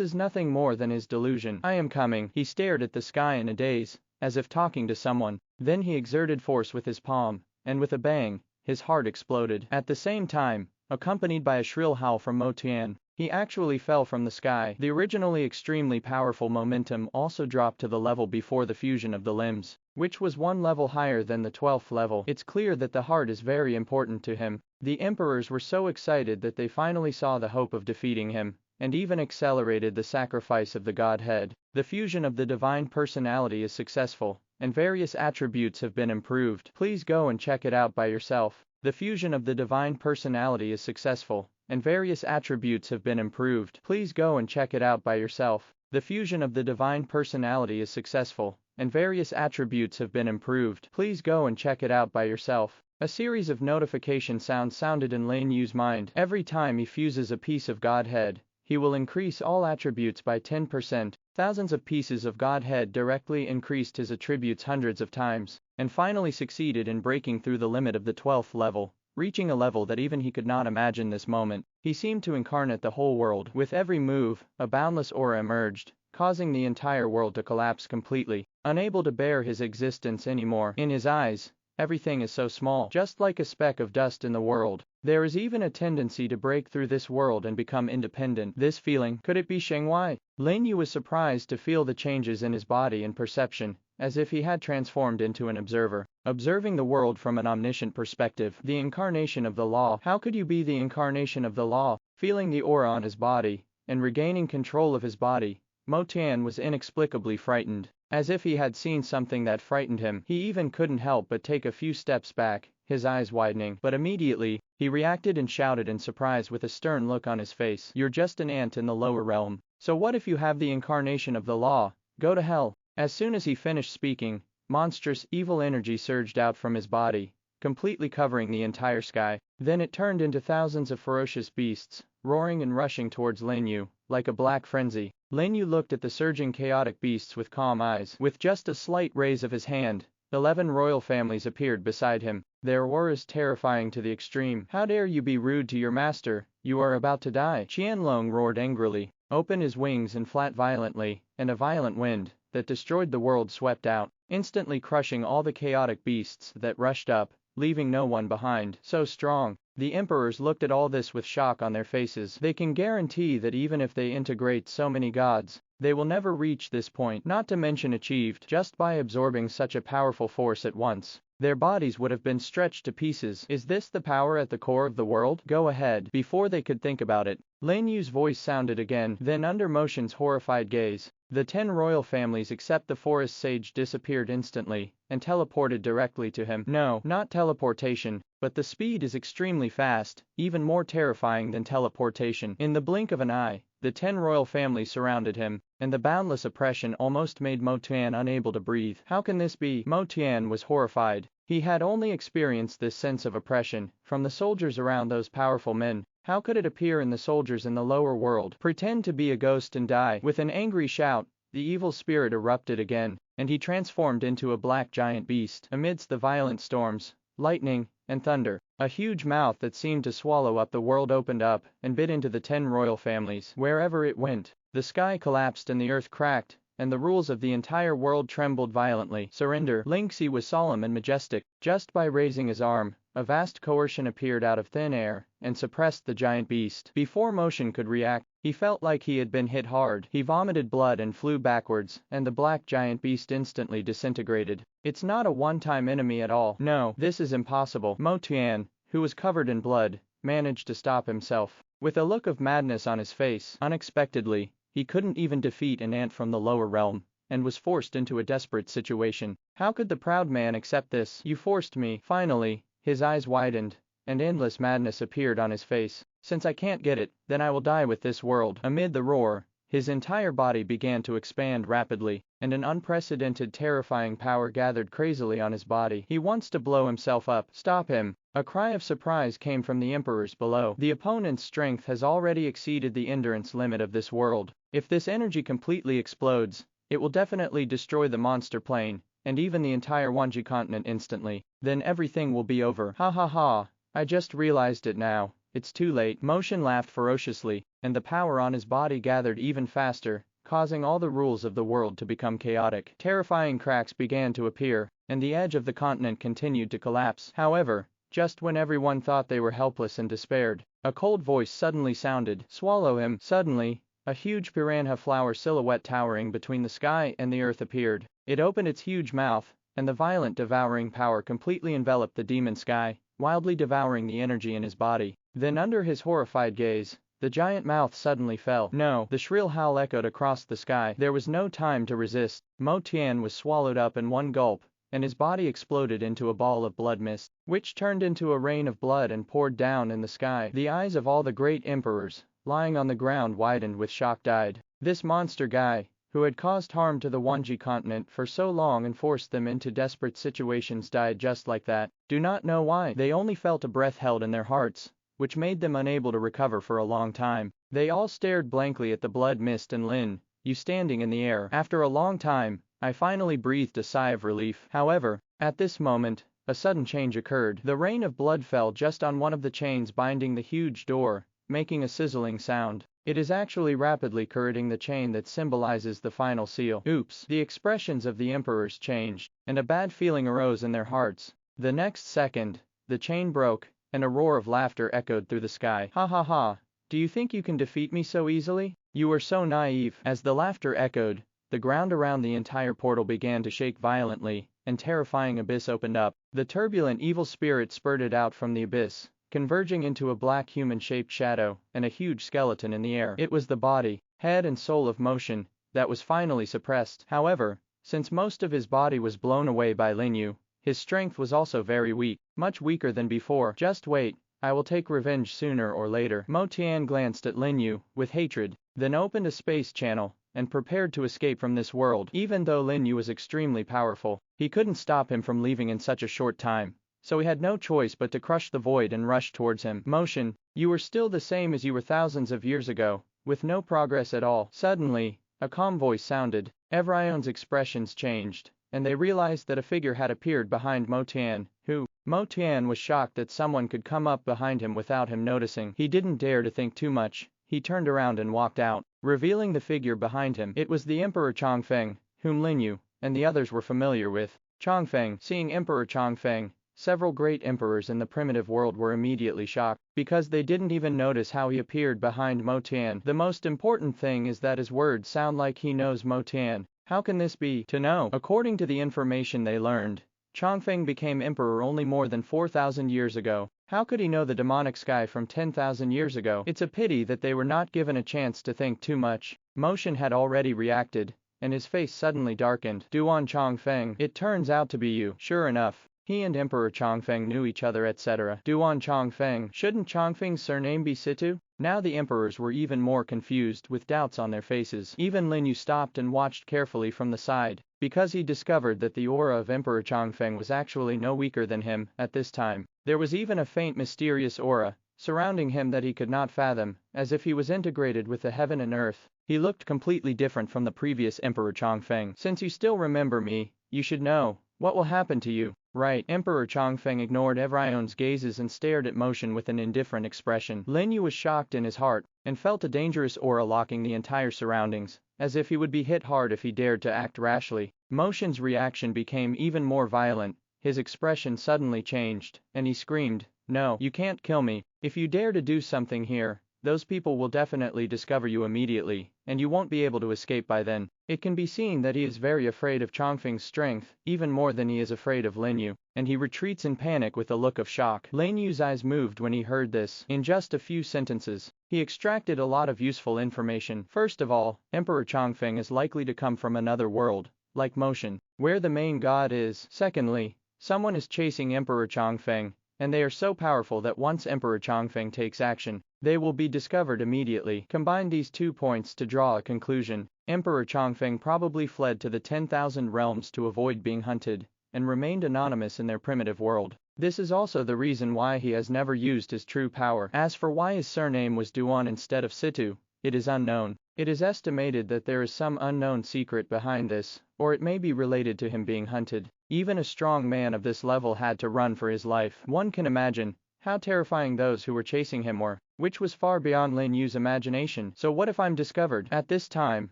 is nothing more than his delusion. "I am coming." He stared at the sky in a daze, as if talking to someone. Then he exerted force with his palm, and with a bang, his heart exploded. At the same time, accompanied by a shrill howl from Mo Tian, he actually fell from the sky. The originally extremely powerful momentum also dropped to the level before the fusion of the limbs, which was one level higher than the 12th level. It's clear that the heart is very important to him. The emperors were so excited that they finally saw the hope of defeating him, and even accelerated the sacrifice of the Godhead. The fusion of the divine personality is successful, and various attributes have been improved. Please go and check it out by yourself. The fusion of the divine personality is successful, and various attributes have been improved. Please go and check it out by yourself. The fusion of the divine personality is successful, and various attributes have been improved. Please go and check it out by yourself. A series of notification sounds sounded in Lin Yu's mind. Every time he fuses a piece of Godhead, he will increase all attributes by 10%. Thousands of pieces of Godhead directly increased his attributes hundreds of times, and finally succeeded in breaking through the limit of the 12th level, reaching a level that even he could not imagine this moment. He seemed to incarnate the whole world. With every move, a boundless aura emerged, causing the entire world to collapse completely, unable to bear his existence anymore. In his eyes, everything is so small, just like a speck of dust in the world. There is even a tendency to break through this world and become independent. This feeling, could it be Shengwai? Lin Yu was surprised to feel the changes in his body and perception, as if he had transformed into an observer, observing the world from an omniscient perspective. The incarnation of the law. How could you be the incarnation of the law? Feeling the aura on his body, and regaining control of his body, Mo Tian was inexplicably frightened. As if he had seen something that frightened him, he even couldn't help but take a few steps back, his eyes widening. But immediately, he reacted and shouted in surprise with a stern look on his face. You're just an ant in the lower realm. So what if you have the incarnation of the law? Go to hell. As soon as he finished speaking, monstrous, evil energy surged out from his body, completely covering the entire sky. Then it turned into thousands of ferocious beasts, roaring and rushing towards Lin Yu, like a black frenzy. Lin Yu looked at the surging chaotic beasts with calm eyes. With just a slight raise of his hand, 11 royal families appeared beside him, their auras terrifying to the extreme. How dare you be rude to your master, you are about to die. Qianlong roared angrily, opened his wings and flapped violently, and a violent wind that destroyed the world swept out, instantly crushing all the chaotic beasts that rushed up, leaving no one behind. So strong. The emperors looked at all this with shock on their faces. They can guarantee that even if they integrate so many gods, they will never reach this point, not to mention achieved just by absorbing such a powerful force at once. Their bodies would have been stretched to pieces. Is this the power at the core of the world? Go ahead. Before they could think about it, Lin Yu's voice sounded again. Then under Motion's horrified gaze, the 10 royal families except the forest sage disappeared instantly, and teleported directly to him. No, not teleportation, but the speed is extremely fast, even more terrifying than teleportation. In the blink of an eye, the 10 royal families surrounded him, and the boundless oppression almost made Mo Tian unable to breathe. How can this be? Mo Tian was horrified. He had only experienced this sense of oppression from the soldiers around those powerful men. How could it appear in the soldiers in the lower world? Pretend to be a ghost and die. With an angry shout, the evil spirit erupted again, and he transformed into a black giant beast. Amidst the violent storms, lightning, and thunder, a huge mouth that seemed to swallow up the world opened up and bit into the 10 royal families. Wherever it went, the sky collapsed and the earth cracked, and the rules of the entire world trembled violently. Surrender. Lingxi was solemn and majestic. Just by raising his arm, a vast coercion appeared out of thin air and suppressed the giant beast. Before Motion could react, he felt like he had been hit hard. He vomited blood and flew backwards, and the black giant beast instantly disintegrated. It's not a one-time enemy at all. No, this is impossible. Mo Tian, who was covered in blood, managed to stop himself. With a look of madness on his face, unexpectedly, he couldn't even defeat an ant from the lower realm, and was forced into a desperate situation. How could the proud man accept this? You forced me. Finally, his eyes widened, and endless madness appeared on his face. Since I can't get it, then I will die with this world. Amid the roar, his entire body began to expand rapidly, and an unprecedented terrifying power gathered crazily on his body. He wants to blow himself up. Stop him. A cry of surprise came from the emperors below. The opponent's strength has already exceeded the endurance limit of this world. If this energy completely explodes, it will definitely destroy the monster plane, and even the entire Wanji continent instantly. Then everything will be over. Ha ha ha, I just realized it now. It's too late. Motion laughed ferociously, and the power on his body gathered even faster, causing all the rules of the world to become chaotic. Terrifying cracks began to appear, and the edge of the continent continued to collapse. However, just when everyone thought they were helpless and despaired, a cold voice suddenly sounded. Swallow him. Suddenly, a huge piranha flower silhouette towering between the sky and the earth appeared. It opened its huge mouth, and the violent devouring power completely enveloped the demon sky, wildly devouring the energy in his body. Then under his horrified gaze, the giant mouth suddenly fell. No! The shrill howl echoed across the sky. There was no time to resist. Mo Tian was swallowed up in one gulp, and his body exploded into a ball of blood mist, which turned into a rain of blood and poured down in the sky. The eyes of all the great emperors, lying on the ground, widened with shock. Died. This monster guy, who had caused harm to the Wanji continent for so long and forced them into desperate situations, died just like that. Do not know why. They only felt a breath held in their hearts, which made them unable to recover for a long time. They all stared blankly at the blood mist and Lin Yu standing in the air. After a long time, I finally breathed a sigh of relief. However, at this moment, a sudden change occurred. The rain of blood fell just on one of the chains binding the huge door, making a sizzling sound. It is actually rapidly corroding the chain that symbolizes the final seal. Oops. The expressions of the emperors changed, and a bad feeling arose in their hearts. The next second, the chain broke, and a roar of laughter echoed through the sky. Ha ha ha. Do you think you can defeat me so easily? You are so naive. As the laughter echoed, the ground around the entire portal began to shake violently, and terrifying abyss opened up. The turbulent evil spirit spurted out from the abyss, converging into a black human-shaped shadow and a huge skeleton in the air. It was the body, head and soul of Motion that was finally suppressed. However, since most of his body was blown away by Lin You, his strength was also very weak, much weaker than before. Just wait, I will take revenge sooner or later. Mutian glanced at Lin You with hatred, then opened a space channel and prepared to escape from this world. Even though Lin Yu was extremely powerful, he couldn't stop him from leaving in such a short time, so he had no choice but to crush the void and rush towards him. Motion, you were still the same as you were thousands of years ago, with no progress at all. Suddenly, a calm voice sounded. Everyone's expressions changed, and they realized that a figure had appeared behind Mutian, who, Mutian was shocked that someone could come up behind him without him noticing. He didn't dare to think too much. He turned around and walked out, revealing the figure behind him. It was the Emperor Changfeng, whom Lin Yu and the others were familiar with. Changfeng, seeing Emperor Changfeng, several great emperors in the primitive world were immediately shocked, because they didn't even notice how he appeared behind Motian. The most important thing is that his words sound like he knows Motian. How can this be? To know. According to the information they learned, Changfeng became emperor only more than 4,000 years ago. How could he know the demonic sky from 10,000 years ago? It's a pity that they were not given a chance to think too much. Motion had already reacted, and his face suddenly darkened. Duan Changfeng, it turns out to be you. Sure enough, he and Emperor Changfeng knew each other, etc. Duan Changfeng, shouldn't Changfeng's surname be Situ? Now the emperors were even more confused, with doubts on their faces. Even Lin Yu stopped and watched carefully from the side, because he discovered that the aura of Emperor Changfeng was actually no weaker than him at this time. There was even a faint mysterious aura surrounding him that he could not fathom, as if he was integrated with the heaven and earth. He looked completely different from the previous Emperor Changfeng. Since you still remember me, you should know what will happen to you. Right. Emperor Changfeng ignored everyone's gazes and stared at Motion with an indifferent expression. Lin Yu was shocked in his heart, and felt a dangerous aura locking the entire surroundings, as if he would be hit hard if he dared to act rashly. Motion's reaction became even more violent. His expression suddenly changed, and he screamed, "No, you can't kill me. If you dare to do something here, those people will definitely discover you immediately, and you won't be able to escape by then." It can be seen that he is very afraid of Changfeng's strength, even more than he is afraid of Lin Yu, and he retreats in panic with a look of shock. Lin Yu's eyes moved when he heard this. In just a few sentences, he extracted a lot of useful information. First of all, Emperor Changfeng is likely to come from another world, like Motion, where the main god is. Secondly, someone is chasing Emperor Changfeng, and they are so powerful that once Emperor Changfeng takes action, they will be discovered immediately. Combine these 2 points to draw a conclusion. Emperor Changfeng probably fled to the 10,000 realms to avoid being hunted, and remained anonymous in their primitive world. This is also the reason why he has never used his true power. As for why his surname was Duan instead of Situ, it is unknown. It is estimated that there is some unknown secret behind this, or it may be related to him being hunted. Even a strong man of this level had to run for his life. One can imagine how terrifying those who were chasing him were, which was far beyond Lin Yu's imagination. So what if I'm discovered? At this time,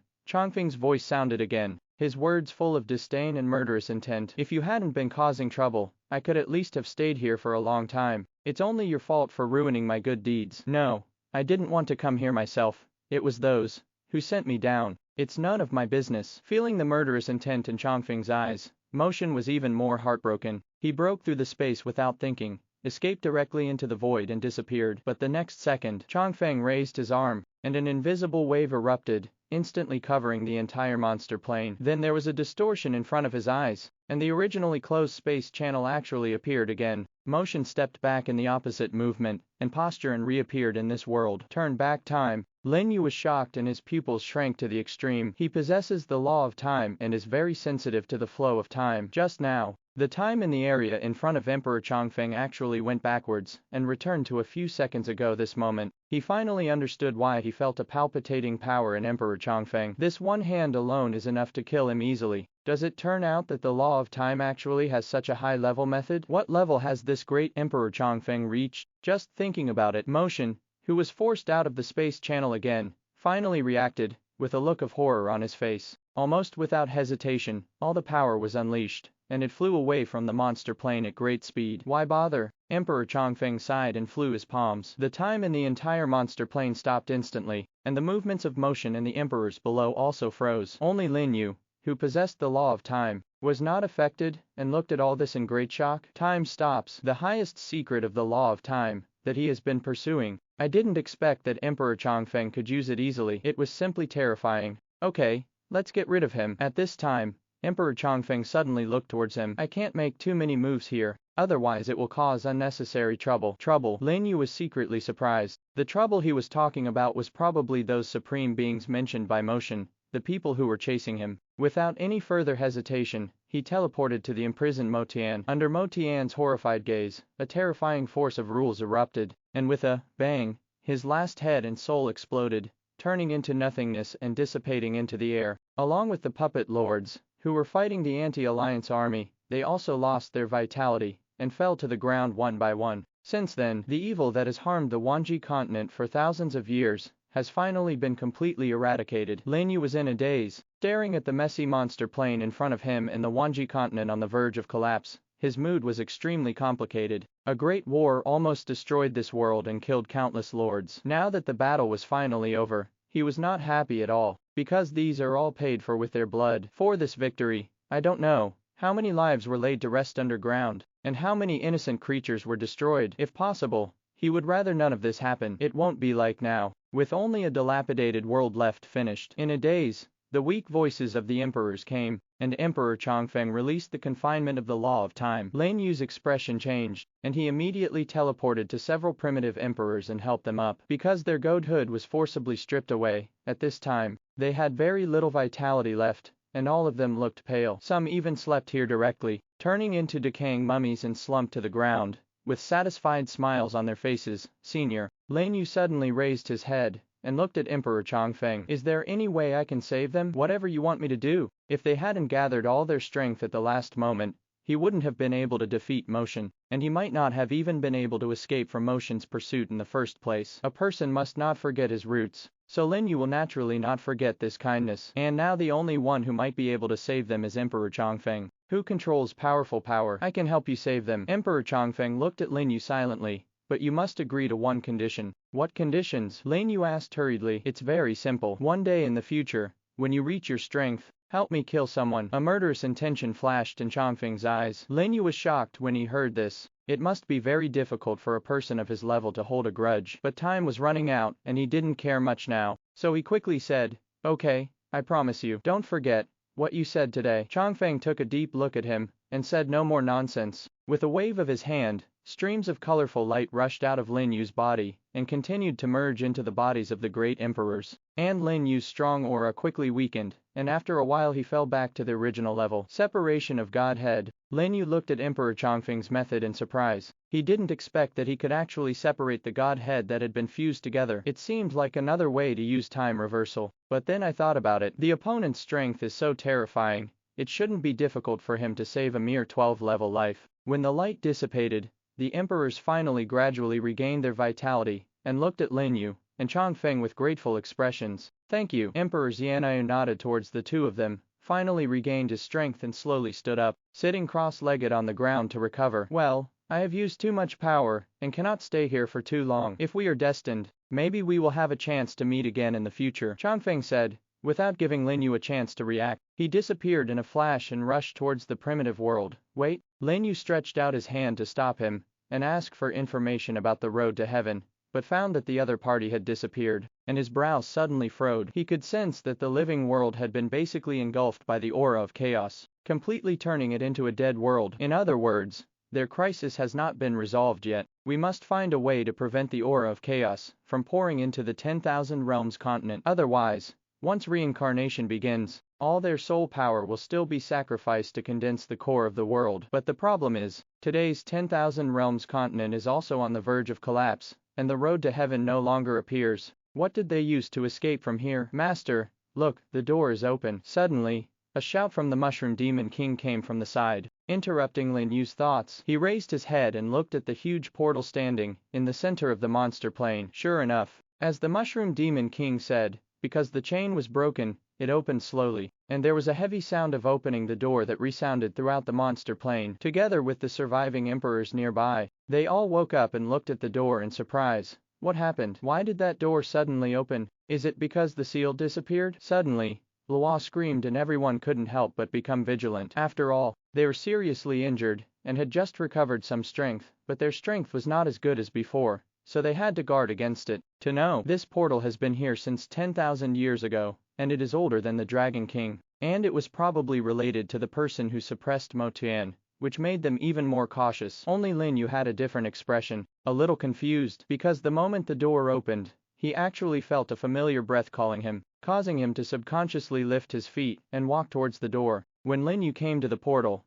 Changfeng's voice sounded again, his words full of disdain and murderous intent. If you hadn't been causing trouble, I could at least have stayed here for a long time. It's only your fault for ruining my good deeds. No, I didn't want to come here myself. It was those who sent me down. It's none of my business. Feeling the murderous intent in Changfeng's eyes, Motion was even more heartbroken. He broke through the space without thinking, escaped directly into the void and disappeared. But the next second, Changfeng raised his arm, and an invisible wave erupted, instantly covering the entire monster plane. Then there was a distortion in front of his eyes, and the originally closed space channel actually appeared again. Motion stepped back in the opposite movement and posture and reappeared in this world. Turn back time. Lin Yu was shocked and his pupils shrank to the extreme. He possesses the law of time and is very sensitive to the flow of time. Just now, the time in the area in front of Emperor Changfeng actually went backwards and returned to a few seconds ago. This moment, he finally understood why he felt a palpitating power in Emperor Changfeng. This one hand alone is enough to kill him easily. Does it turn out that the law of time actually has such a high level method? What level has this great Emperor Chongfeng reached? Just thinking about it, Motion, who was forced out of the space channel again, finally reacted, with a look of horror on his face. Almost without hesitation, all the power was unleashed, and it flew away from the monster plane at great speed. Why bother? Emperor Chongfeng sighed and flew his palms. The time in the entire monster plane stopped instantly, and the movements of Motion and the emperors below also froze. Only Lin You, who possessed the law of time, was not affected, and looked at all this in great shock. Time stops, the highest secret of the law of time, that he has been pursuing. I didn't expect that Emperor Chongfeng could use it easily. It was simply terrifying. Okay, let's get rid of him. At this time, Emperor Chongfeng suddenly looked towards him. I can't make too many moves here, otherwise it will cause unnecessary trouble. Trouble? Lin Yu was secretly surprised. The trouble he was talking about was probably those supreme beings mentioned by Motion, the people who were chasing him. Without any further hesitation, he teleported to the imprisoned Motian. Under Motian's horrified gaze, a terrifying force of rules erupted, and with a bang, his last head and soul exploded, turning into nothingness and dissipating into the air. Along with the puppet lords, who were fighting the anti-alliance army, they also lost their vitality, and fell to the ground one by one. Since then, the evil that has harmed the Wanji continent for thousands of years has finally been completely eradicated. Lin Yu was in a daze, staring at the messy monster plane in front of him and the Wanji continent on the verge of collapse. His mood was extremely complicated. A great war almost destroyed this world and killed countless lords. Now that the battle was finally over, he was not happy at all, because these are all paid for with their blood. For this victory, I don't know how many lives were laid to rest underground, and how many innocent creatures were destroyed. If possible, he would rather none of this happen. It won't be like now, with only a dilapidated world left finished. In a daze, the weak voices of the emperors came, and Emperor Chongfeng released the confinement of the law of time. Lin Yu's expression changed, and he immediately teleported to several primitive emperors and helped them up. Because their godhood was forcibly stripped away, at this time, they had very little vitality left, and all of them looked pale. Some even slept here directly, turning into decaying mummies and slumped to the ground, with satisfied smiles on their faces. Senior, Lin Yu suddenly raised his head, and looked at Emperor Chongfeng. Is there any way I can save them? Whatever you want me to do. If they hadn't gathered all their strength at the last moment, he wouldn't have been able to defeat Motion, and he might not have even been able to escape from Motion's pursuit in the first place. A person must not forget his roots, so Lin Yu will naturally not forget this kindness. And now the only one who might be able to save them is Emperor Chongfeng, who controls powerful power. I can help you save them. Emperor Chongfeng looked at Lin Yu silently. But you must agree to one condition. What conditions? Lin Yu asked hurriedly. It's very simple. One day in the future, when you reach your strength, help me kill someone. A murderous intention flashed in Chongfeng's eyes. Lin Yu was shocked when he heard this. It must be very difficult for a person of his level to hold a grudge. But time was running out, and he didn't care much now. So he quickly said, okay, I promise you. Don't forget what you said today. Chongfeng took a deep look at him, and said no more nonsense. With a wave of his hand, streams of colorful light rushed out of Lin Yu's body, and continued to merge into the bodies of the great emperors. And Lin Yu's strong aura quickly weakened, and after a while he fell back to the original level. Separation of Godhead. Lin Yu looked at Emperor Chongfeng's method in surprise. He didn't expect that he could actually separate the Godhead that had been fused together. It seemed like another way to use time reversal. But then I thought about it. The opponent's strength is so terrifying, it shouldn't be difficult for him to save a mere 12-level life. When the light dissipated, the emperors finally gradually regained their vitality, and looked at Lin Yu and Chongfeng with grateful expressions. Thank you. Emperor Xianyu nodded towards the two of them, finally regained his strength and slowly stood up, sitting cross-legged on the ground to recover. Well, I have used too much power, and cannot stay here for too long. If we are destined, maybe we will have a chance to meet again in the future, Chongfeng said, without giving Lin Yu a chance to react. He disappeared in a flash and rushed towards the primitive world. Wait. Lin Yu stretched out his hand to stop him, and asked for information about the road to heaven, but found that the other party had disappeared, and his brows suddenly furrowed. He could sense that the living world had been basically engulfed by the aura of chaos, completely turning it into a dead world. In other words, their crisis has not been resolved yet. We must find a way to prevent the aura of chaos from pouring into the 10,000 Realms continent. Otherwise, once reincarnation begins, all their soul power will still be sacrificed to condense the core of the world. But the problem is, today's 10,000 Realms continent is also on the verge of collapse, and the road to heaven no longer appears. What did they use to escape from here? Master, look, the door is open. Suddenly, A shout from the Mushroom Demon King came from the side, interrupting Lin Yu's thoughts. He raised his head and looked at the huge portal standing in the center of the monster plane. Sure enough, as the Mushroom Demon King said, because the chain was broken, it opened slowly, and there was a heavy sound of opening the door that resounded throughout the monster plane. Together with the surviving emperors nearby, they all woke up and looked at the door in surprise. What happened? Why did that door suddenly open? Is it because the seal disappeared? Suddenly, Lua screamed and everyone couldn't help but become vigilant. After all, they were seriously injured, and had just recovered some strength, but their strength was not as good as before, so they had to guard against it. To know, this portal has been here since 10,000 years ago, and it is older than the Dragon King, and it was probably related to the person who suppressed Mutated, which made them even more cautious. Only Lin You had a different expression, a little confused, because the moment the door opened, he actually felt a familiar breath calling him, causing him to subconsciously lift his feet and walk towards the door. When Lin Yu came to the portal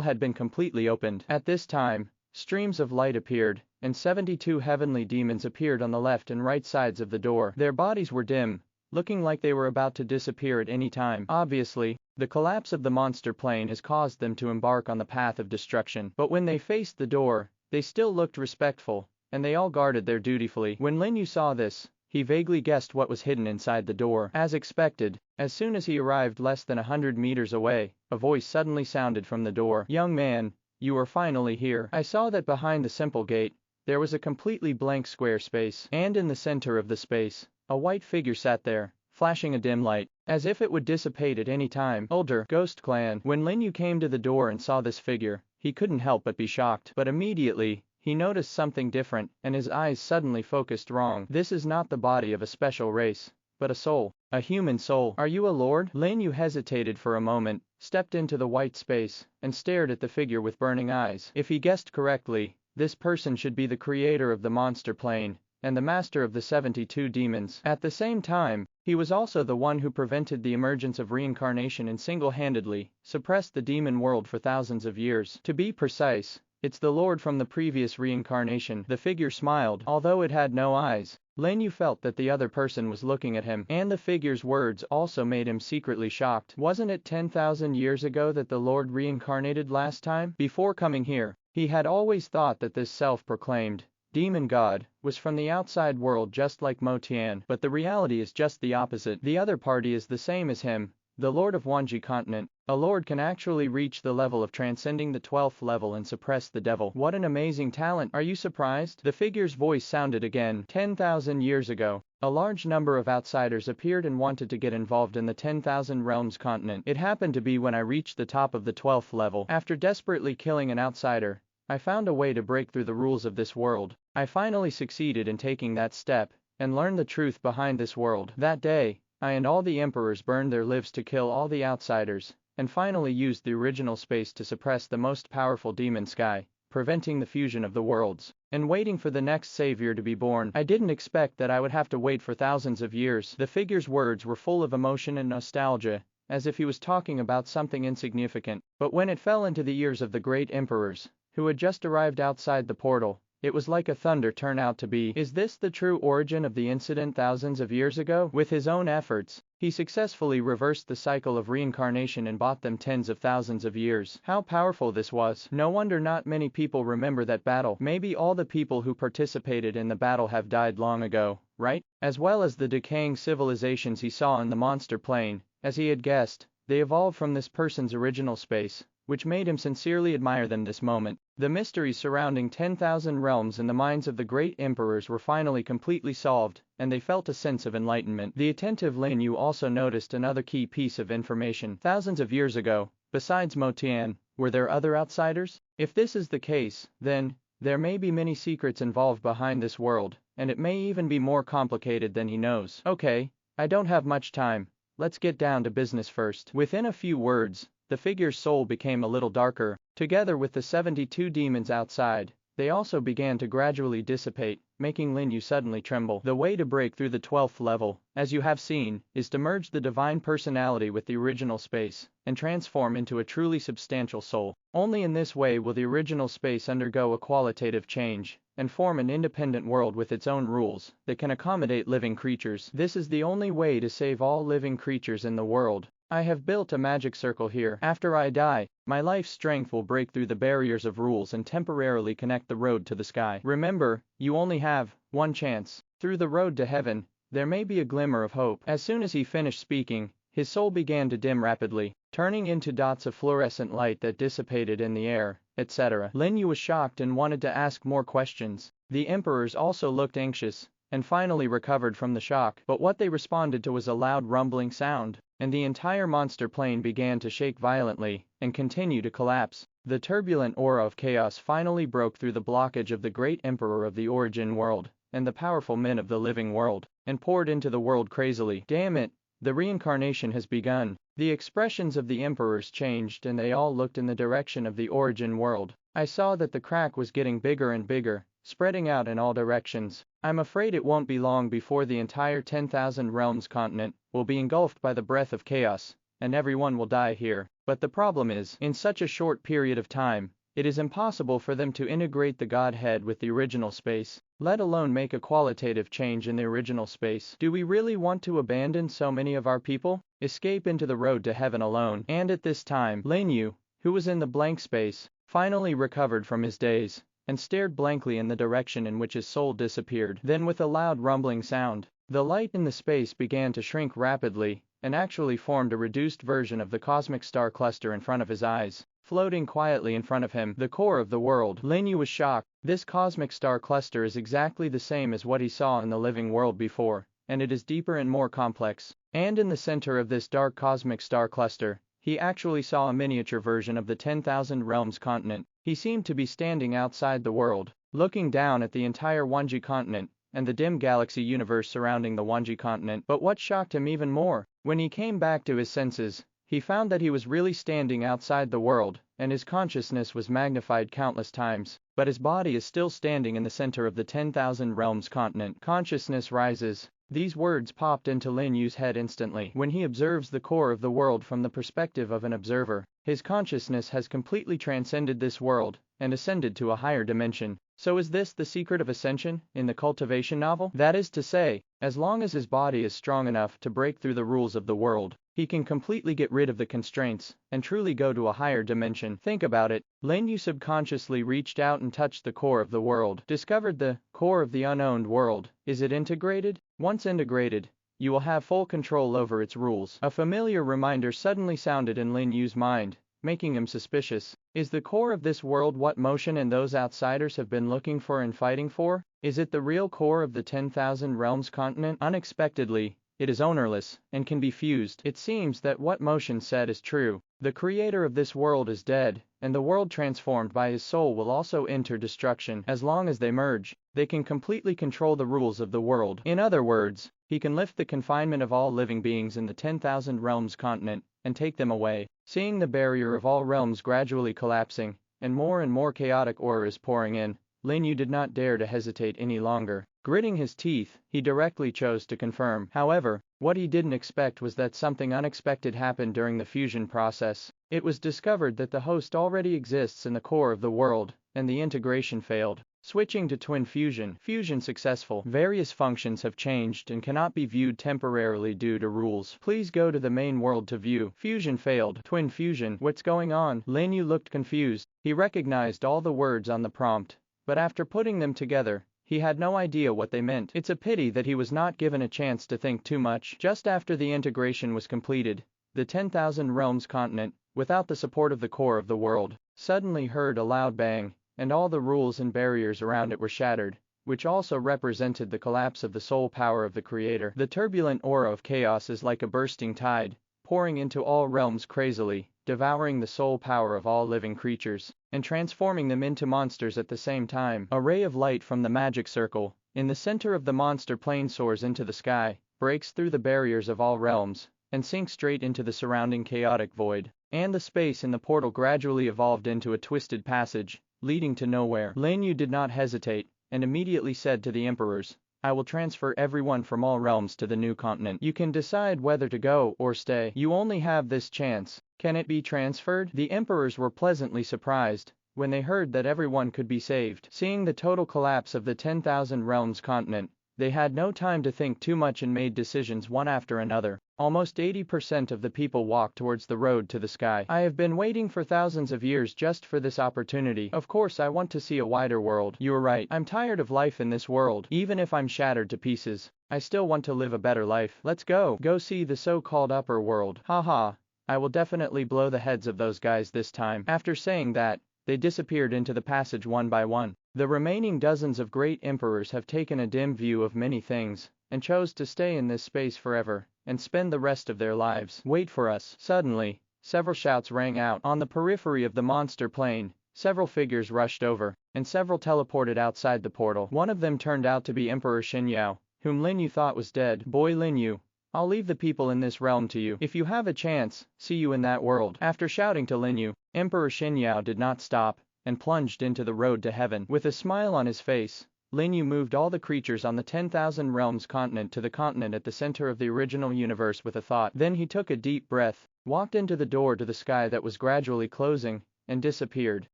had been completely opened. At this time, streams of light appeared, and 72 heavenly demons appeared on the left and right sides of the door. Their bodies were dim, looking like they were about to disappear at any time. Obviously, the collapse of the monster plane has caused them to embark on the path of destruction. But when they faced the door, they still looked respectful, and they all guarded there dutifully. When Lin Yu saw this, he vaguely guessed what was hidden inside the door. As expected, as soon as he arrived less than 100 meters away, a voice suddenly sounded from the door. "Young man, you are finally here." I saw that behind the simple gate, there was a completely blank square space, and in the center of the space, a white figure sat there, flashing a dim light, as if it would dissipate at any time. Older Ghost Clan. When Lin Yu came to the door and saw this figure, he couldn't help but be shocked. But immediately, he noticed something different, and his eyes suddenly focused wrong. This is not the body of a special race, but a soul. A human soul. Are you a lord? Lin Yu hesitated for a moment, stepped into the white space, and stared at the figure with burning eyes. If he guessed correctly, this person should be the creator of the monster plane, and the master of the 72 demons. At the same time, he was also the one who prevented the emergence of reincarnation and single-handedly suppressed the demon world for thousands of years. To be precise, it's the Lord from the previous reincarnation. The figure smiled, although it had no eyes. Lin Yu felt that the other person was looking at him, and the figure's words also made him secretly shocked. Wasn't it 10,000 years ago that the Lord reincarnated last time? Before coming here, he had always thought that this self-proclaimed demon god was from the outside world just like Motian, but the reality is just the opposite. The other party is the same as him, the Lord of Wanji continent. A lord can actually reach the level of transcending the 12th level and suppress the devil. What an amazing talent. Are you surprised? The figure's voice sounded again. 10,000 years ago, a large number of outsiders appeared and wanted to get involved in the 10,000 Realms continent. It happened to be when I reached the top of the 12th level. After desperately killing an outsider, I found a way to break through the rules of this world. I finally succeeded in taking that step, and learned the truth behind this world. That day, I and all the emperors burned their lives to kill all the outsiders, and finally used the original space to suppress the most powerful demon sky, preventing the fusion of the worlds, and waiting for the next savior to be born. I didn't expect that I would have to wait for thousands of years. The figure's words were full of emotion and nostalgia, as if he was talking about something insignificant. But when it fell into the ears of the great emperors, who had just arrived outside the portal, it was like a thunder turned out to be. Is this the true origin of the incident thousands of years ago? With his own efforts, he successfully reversed the cycle of reincarnation and bought them tens of thousands of years. How powerful this was. No wonder not many people remember that battle. Maybe all the people who participated in the battle have died long ago, right? As well as the decaying civilizations he saw in the monster plane, as he had guessed, they evolved from this person's original space, which made him sincerely admire them this moment. The mysteries surrounding 10,000 realms in the minds of the great emperors were finally completely solved, and they felt a sense of enlightenment. The attentive Lin Yu also noticed another key piece of information. Thousands of years ago, besides Motian, were there other outsiders? If this is the case, then there may be many secrets involved behind this world, and it may even be more complicated than he knows. Okay, I don't have much time. Let's get down to business first. Within a few words, the figure's soul became a little darker. Together with the 72 demons outside, they also began to gradually dissipate, making Lin Yu suddenly tremble. The way to break through the 12th level, as you have seen, is to merge the divine personality with the original space, and transform into a truly substantial soul. Only in this way will the original space undergo a qualitative change, and form an independent world with its own rules, that can accommodate living creatures. This is the only way to save all living creatures in the world. I have built a magic circle here. After I die, my life's strength will break through the barriers of rules and temporarily connect the road to the sky. Remember, you only have one chance. Through the road to heaven, there may be a glimmer of hope. As soon as he finished speaking, his soul began to dim rapidly, turning into dots of fluorescent light that dissipated in the air, etc. Lin Yu was shocked and wanted to ask more questions. The emperors also looked anxious, and finally recovered from the shock, but what they responded to was a loud rumbling sound, and the entire monster plane began to shake violently, and continue to collapse. The turbulent aura of chaos finally broke through the blockage of the great emperor of the origin world, and the powerful men of the living world, and poured into the world crazily. Damn it, the reincarnation has begun. The expressions of the emperors changed and they all looked in the direction of the origin world. I saw that the crack was getting bigger and bigger, spreading out in all directions. I'm afraid it won't be long before the entire 10,000 realms continent will be engulfed by the breath of chaos, and everyone will die here. But the problem is, in such a short period of time, it is impossible for them to integrate the Godhead with the original space, let alone make a qualitative change in the original space. Do we really want to abandon so many of our people? Escape into the road to heaven alone? And at this time, Lin Yu, who was in the blank space, finally recovered from his daze, and stared blankly in the direction in which his soul disappeared. Then with a loud rumbling sound, the light in the space began to shrink rapidly, and actually formed a reduced version of the cosmic star cluster in front of his eyes, floating quietly in front of him, the core of the world. Lin Yu was shocked. This cosmic star cluster is exactly the same as what he saw in the living world before, and it is deeper and more complex. And in the center of this dark cosmic star cluster, he actually saw a miniature version of the 10,000 realms continent. He seemed to be standing outside the world, looking down at the entire Wanji continent, and the dim galaxy universe surrounding the Wanji continent. But what shocked him even more, when he came back to his senses, he found that he was really standing outside the world, and his consciousness was magnified countless times, but his body is still standing in the center of the 10,000 realms continent. Consciousness rises. These words popped into Lin Yu's head instantly. When he observes the core of the world from the perspective of an observer, his consciousness has completely transcended this world, and ascended to a higher dimension. So is this the secret of ascension in the cultivation novel? That is to say, as long as his body is strong enough to break through the rules of the world, he can completely get rid of the constraints, and truly go to a higher dimension. Think about it. Lin Yu subconsciously reached out and touched the core of the world, discovered the core of the unowned world. Is it integrated? Once integrated, you will have full control over its rules. A familiar reminder suddenly sounded in Lin Yu's mind, making him suspicious. Is the core of this world what Motion and those outsiders have been looking for and fighting for? Is it the real core of the 10,000 realms continent? Unexpectedly, it is ownerless, and can be fused. It seems that what Motion said is true. The creator of this world is dead, and the world transformed by his soul will also enter destruction. As long as they merge, they can completely control the rules of the world. In other words, he can lift the confinement of all living beings in the 10,000 realms continent, and take them away. Seeing the barrier of all realms gradually collapsing, and more chaotic auras pouring in, Lin Yu did not dare to hesitate any longer. Gritting his teeth, he directly chose to confirm. However, what he didn't expect was that something unexpected happened during the fusion process. It was discovered that the host already exists in the core of the world, and the integration failed. Switching to twin fusion. Fusion successful. Various functions have changed and cannot be viewed temporarily due to rules. Please go to the main world to view. Fusion failed. Twin fusion. What's going on? Lin Yu looked confused. He recognized all the words on the prompt, but after putting them together, he had no idea what they meant. It's a pity that he was not given a chance to think too much. Just after the integration was completed, the 10,000 realms continent, without the support of the core of the world, suddenly heard a loud bang, and all the rules and barriers around it were shattered, which also represented the collapse of the soul power of the creator. The turbulent aura of chaos is like a bursting tide, pouring into all realms crazily, devouring the soul power of all living creatures, and transforming them into monsters at the same time. A ray of light from the magic circle, in the center of the monster plane soars into the sky, breaks through the barriers of all realms, and sinks straight into the surrounding chaotic void. And the space in the portal gradually evolved into a twisted passage, leading to nowhere. Lin Yu did not hesitate, and immediately said to the emperors, I will transfer everyone from all realms to the new continent. You can decide whether to go or stay. You only have this chance. Can it be transferred? The emperors were pleasantly surprised when they heard that everyone could be saved. Seeing the total collapse of the 10,000 realms continent, they had no time to think too much and made decisions one after another. Almost 80% of the people walked towards the road to the sky. I have been waiting for thousands of years just for this opportunity. Of course I want to see a wider world. You're right. I'm tired of life in this world. Even if I'm shattered to pieces, I still want to live a better life. Let's go. Go see the so-called upper world. Haha. I will definitely blow the heads of those guys this time. After saying that, they disappeared into the passage one by one. The remaining dozens of great emperors have taken a dim view of many things, and chose to stay in this space forever, and spend the rest of their lives. Wait for us. Suddenly, several shouts rang out. On the periphery of the monster plane, several figures rushed over, and several teleported outside the portal. One of them turned out to be Emperor Lin You, whom Lin You thought was dead. Boy Lin You, I'll leave the people in this realm to you. If you have a chance, see you in that world. After shouting to Lin You, Emperor Lin You did not stop, and plunged into the road to heaven. With a smile on his face, Lin You moved all the creatures on the 10,000 Realms continent to the continent at the center of the original universe with a thought. Then he took a deep breath, walked into the door to the sky that was gradually closing, and disappeared.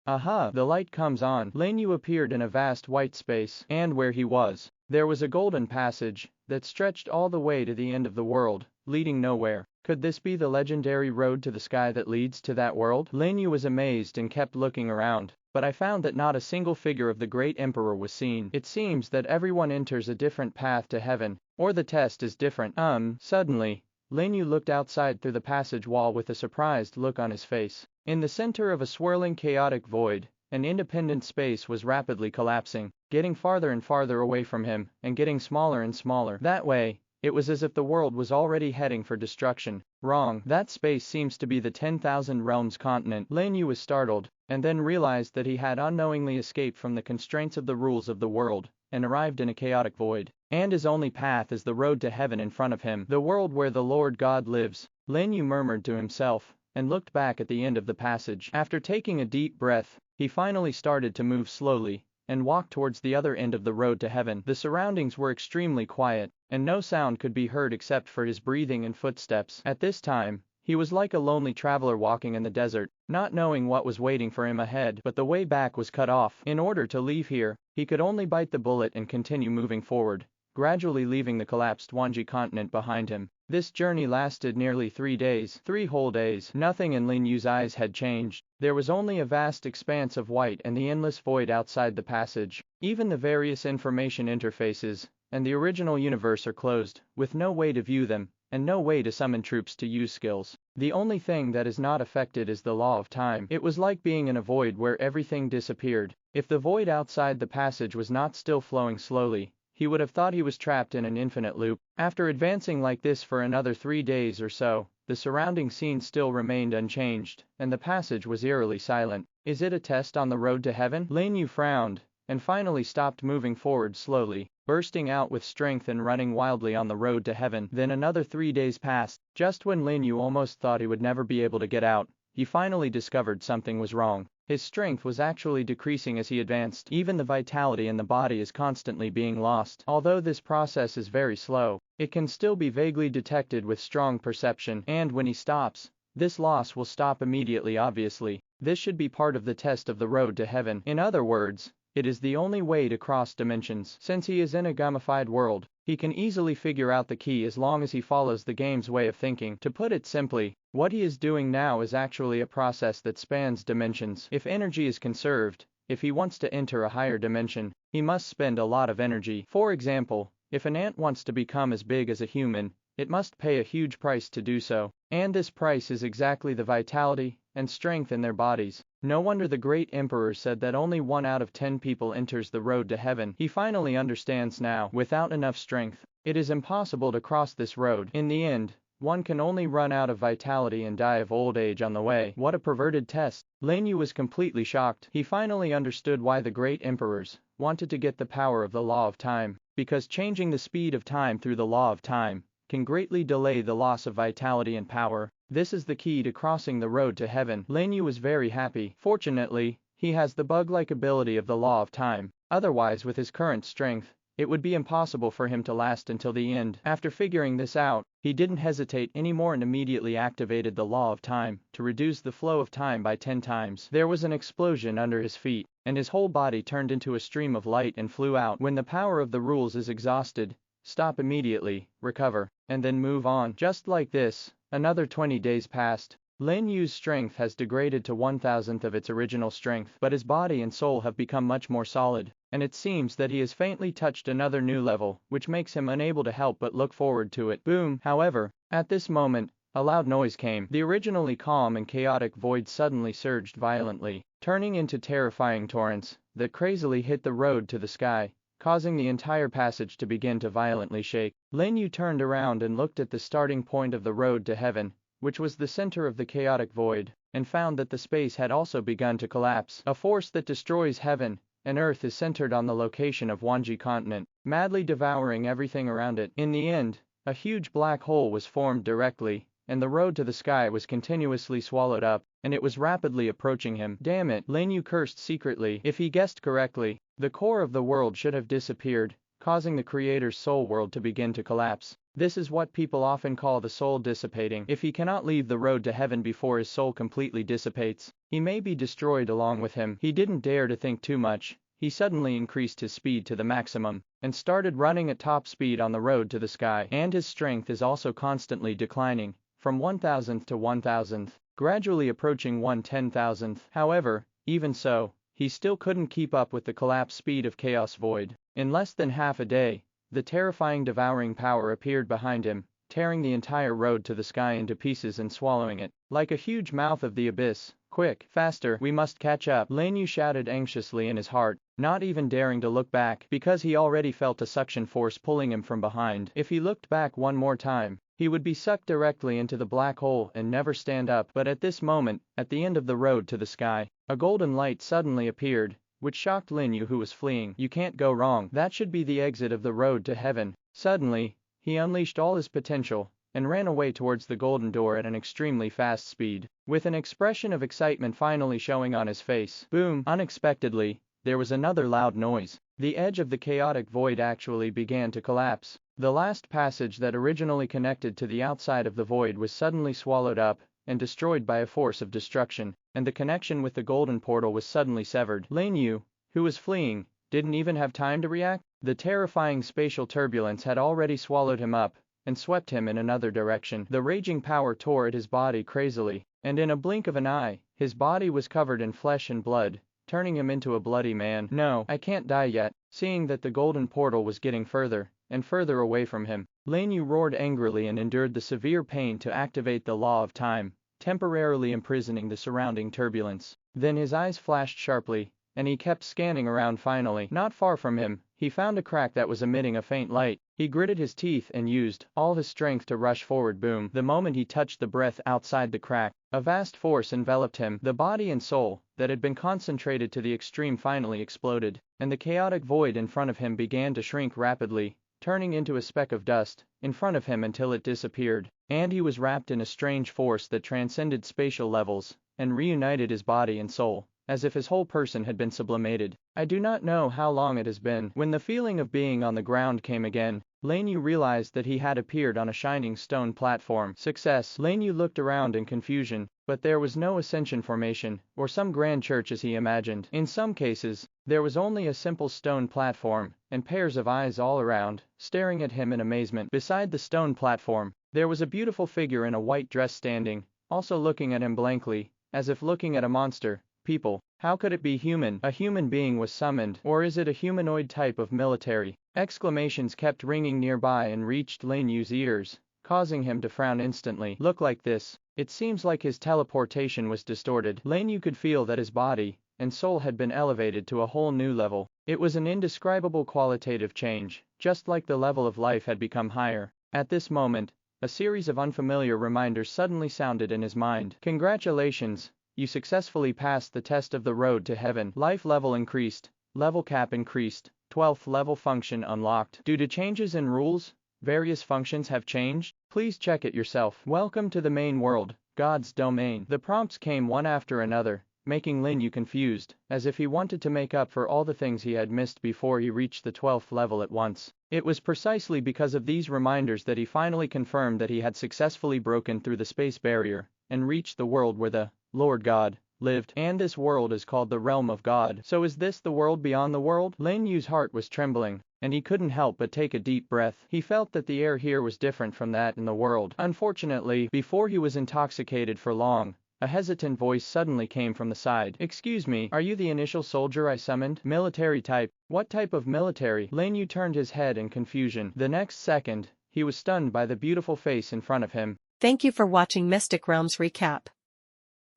Aha! The light comes on. Lin You appeared in a vast white space, and where he was, there was a golden passage that stretched all the way to the end of the world, leading nowhere. Could this be the legendary road to the sky that leads to that world? Lin You was amazed and kept looking around, but I found that not a single figure of the great emperor was seen. It seems that everyone enters a different path to heaven, or the test is different. Suddenly, Lin You looked outside through the passage wall with a surprised look on his face. In the center of a swirling chaotic void, an independent space was rapidly collapsing, getting farther and farther away from him, and getting smaller and smaller. That way, it was as if the world was already heading for destruction. Wrong. That space seems to be the 10,000 Realms continent. Lin You was startled, and then realized that he had unknowingly escaped from the constraints of the rules of the world, and arrived in a chaotic void. And his only path is the road to heaven in front of him. The world where the Lord God lives. Lin You murmured to himself, and looked back at the end of the passage. After taking a deep breath, he finally started to move slowly, and walked towards the other end of the road to heaven. The surroundings were extremely quiet, and no sound could be heard except for his breathing and footsteps. At this time, he was like a lonely traveler walking in the desert, not knowing what was waiting for him ahead, but the way back was cut off. In order to leave here, he could only bite the bullet and continue moving forward, gradually leaving the collapsed Wanji continent behind him. This journey lasted nearly 3 days, 3 whole days. Nothing in Lin Yu's eyes had changed. There was only a vast expanse of white and the endless void outside the passage. Even the various information interfaces and the original universe are closed, with no way to view them, and no way to summon troops to use skills. The only thing that is not affected is the law of time. It was like being in a void where everything disappeared. If the void outside the passage was not still flowing slowly, he would have thought he was trapped in an infinite loop. After advancing like this for another 3 days or so, the surrounding scene still remained unchanged, and the passage was eerily silent. Is it a test on the road to heaven? Lin Yu frowned, and finally stopped moving forward slowly, bursting out with strength and running wildly on the road to heaven. Then another 3 days passed. Just when Lin Yu almost thought he would never be able to get out, he finally discovered something was wrong. His strength was actually decreasing as he advanced. Even the vitality in the body is constantly being lost. Although this process is very slow, it can still be vaguely detected with strong perception. And when he stops, this loss will stop immediately. Obviously, this should be part of the test of the road to heaven. In other words, it is the only way to cross dimensions. Since he is in a gamified world, he can easily figure out the key as long as he follows the game's way of thinking. To put it simply, what he is doing now is actually a process that spans dimensions. If energy is conserved, if he wants to enter a higher dimension, he must spend a lot of energy. For example, if an ant wants to become as big as a human, it must pay a huge price to do so. And this price is exactly the vitality and strength in their bodies. No wonder the great emperor said that only 1 out of 10 people enters the road to heaven. He finally understands now. Without enough strength, it is impossible to cross this road. In the end, one can only run out of vitality and die of old age on the way. What a perverted test. Lin Yu was completely shocked. He finally understood why the great emperors wanted to get the power of the law of time, because changing the speed of time through the law of time can greatly delay the loss of vitality and power. This is the key to crossing the road to heaven. Lin Yu was very happy. Fortunately, he has the bug-like ability of the law of time. Otherwise, with his current strength, it would be impossible for him to last until the end. After figuring this out, he didn't hesitate anymore and immediately activated the law of time to reduce the flow of time by 10 times. There was an explosion under his feet, and his whole body turned into a stream of light and flew out. When the power of the rules is exhausted, stop immediately, recover, and then move on. Just like this, another 20 days passed. Lin Yu's strength has degraded to 1,000th of its original strength, but his body and soul have become much more solid, and it seems that he has faintly touched another new level, which makes him unable to help but look forward to it. Boom! However, at this moment, a loud noise came. The originally calm and chaotic void suddenly surged violently, turning into terrifying torrents that crazily hit the road to the sky, causing the entire passage to begin to violently shake. Lin Yu turned around and looked at the starting point of the road to heaven, which was the center of the chaotic void, and found that the space had also begun to collapse. A force that destroys heaven and earth is centered on the location of Wanji continent, madly devouring everything around it. In the end, a huge black hole was formed directly, and the road to the sky was continuously swallowed up, and it was rapidly approaching him. Damn it, Lin Yu cursed secretly. If he guessed correctly, the core of the world should have disappeared, causing the creator's soul world to begin to collapse. This is what people often call the soul dissipating. If he cannot leave the road to heaven before his soul completely dissipates, he may be destroyed along with him. He didn't dare to think too much. He suddenly increased his speed to the maximum, and started running at top speed on the road to the sky. And his strength is also constantly declining, from 1,000th to 1,000th, gradually approaching 1/10,000th. However, even so, he still couldn't keep up with the collapse speed of Chaos Void. In less than half a day, the terrifying devouring power appeared behind him, tearing the entire road to the sky into pieces and swallowing it, like a huge mouth of the abyss. Quick, faster, we must catch up, Lin Yu shouted anxiously in his heart, not even daring to look back, because he already felt a suction force pulling him from behind. If he looked back one more time, he would be sucked directly into the black hole and never stand up. But at this moment, at the end of the road to the sky, a golden light suddenly appeared, which shocked Lin Yu, who was fleeing. You can't go wrong. That should be the exit of the road to heaven. Suddenly, he unleashed all his potential and ran away towards the golden door at an extremely fast speed, with an expression of excitement finally showing on his face. Boom! Unexpectedly, there was another loud noise. The edge of the chaotic void actually began to collapse. The last passage that originally connected to the outside of the void was suddenly swallowed up and destroyed by a force of destruction, and the connection with the golden portal was suddenly severed. Lin Yu, who was fleeing, didn't even have time to react. The terrifying spatial turbulence had already swallowed him up and swept him in another direction. The raging power tore at his body crazily, and in a blink of an eye, his body was covered in flesh and blood, turning him into a bloody man. No, I can't die yet. Seeing that the golden portal was getting further and further away from him, Lin Yu roared angrily and endured the severe pain to activate the law of time, temporarily imprisoning the surrounding turbulence. Then his eyes flashed sharply, and he kept scanning around. Finally, not far from him, he found a crack that was emitting a faint light. He gritted his teeth and used all his strength to rush forward. Boom! The moment he touched the breath outside the crack, a vast force enveloped him. The body and soul that had been concentrated to the extreme finally exploded, and the chaotic void in front of him began to shrink rapidly, turning into a speck of dust in front of him until it disappeared, and he was wrapped in a strange force that transcended spatial levels and reunited his body and soul, as if his whole person had been sublimated. I do not know how long it has been. When the feeling of being on the ground came again, Lin Yu realized that he had appeared on a shining stone platform. Success! Lin Yu looked around in confusion, but there was no ascension formation or some grand church as he imagined. In some cases, there was only a simple stone platform and pairs of eyes all around, staring at him in amazement. Beside the stone platform, there was a beautiful figure in a white dress standing, also looking at him blankly, as if looking at a monster. People, how could it be human? A human being was summoned, or is it a humanoid type of military? Exclamations kept ringing nearby and reached Lin Yu's ears, causing him to frown instantly. Look like this. It seems like his teleportation was distorted. Lin Yu could feel that his body and soul had been elevated to a whole new level. It was an indescribable qualitative change, just like the level of life had become higher. At this moment, a series of unfamiliar reminders suddenly sounded in his mind. Congratulations! You successfully passed the test of the road to heaven. Life level increased. Level cap increased. 12th level function unlocked. Due to changes in rules, various functions have changed. Please check it yourself. Welcome to the main world, God's domain. The prompts came one after another, making Lin Yu confused, as if he wanted to make up for all the things he had missed before he reached the 12th level at once. It was precisely because of these reminders that he finally confirmed that he had successfully broken through the space barrier and reached the world where the Lord God lived, and this world is called the realm of God. So is this the world beyond the world? Lin Yu's heart was trembling, and he couldn't help but take a deep breath. He felt that the air here was different from that in the world. Unfortunately, before he was intoxicated for long, a hesitant voice suddenly came from the side. Excuse me, are you the initial soldier I summoned? Military type. What type of military? Lin Yu turned his head in confusion. The next second, he was stunned by the beautiful face in front of him. Thank you for watching Mystic Realms Recap.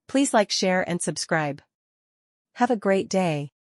Please like, share and subscribe. Have a great day.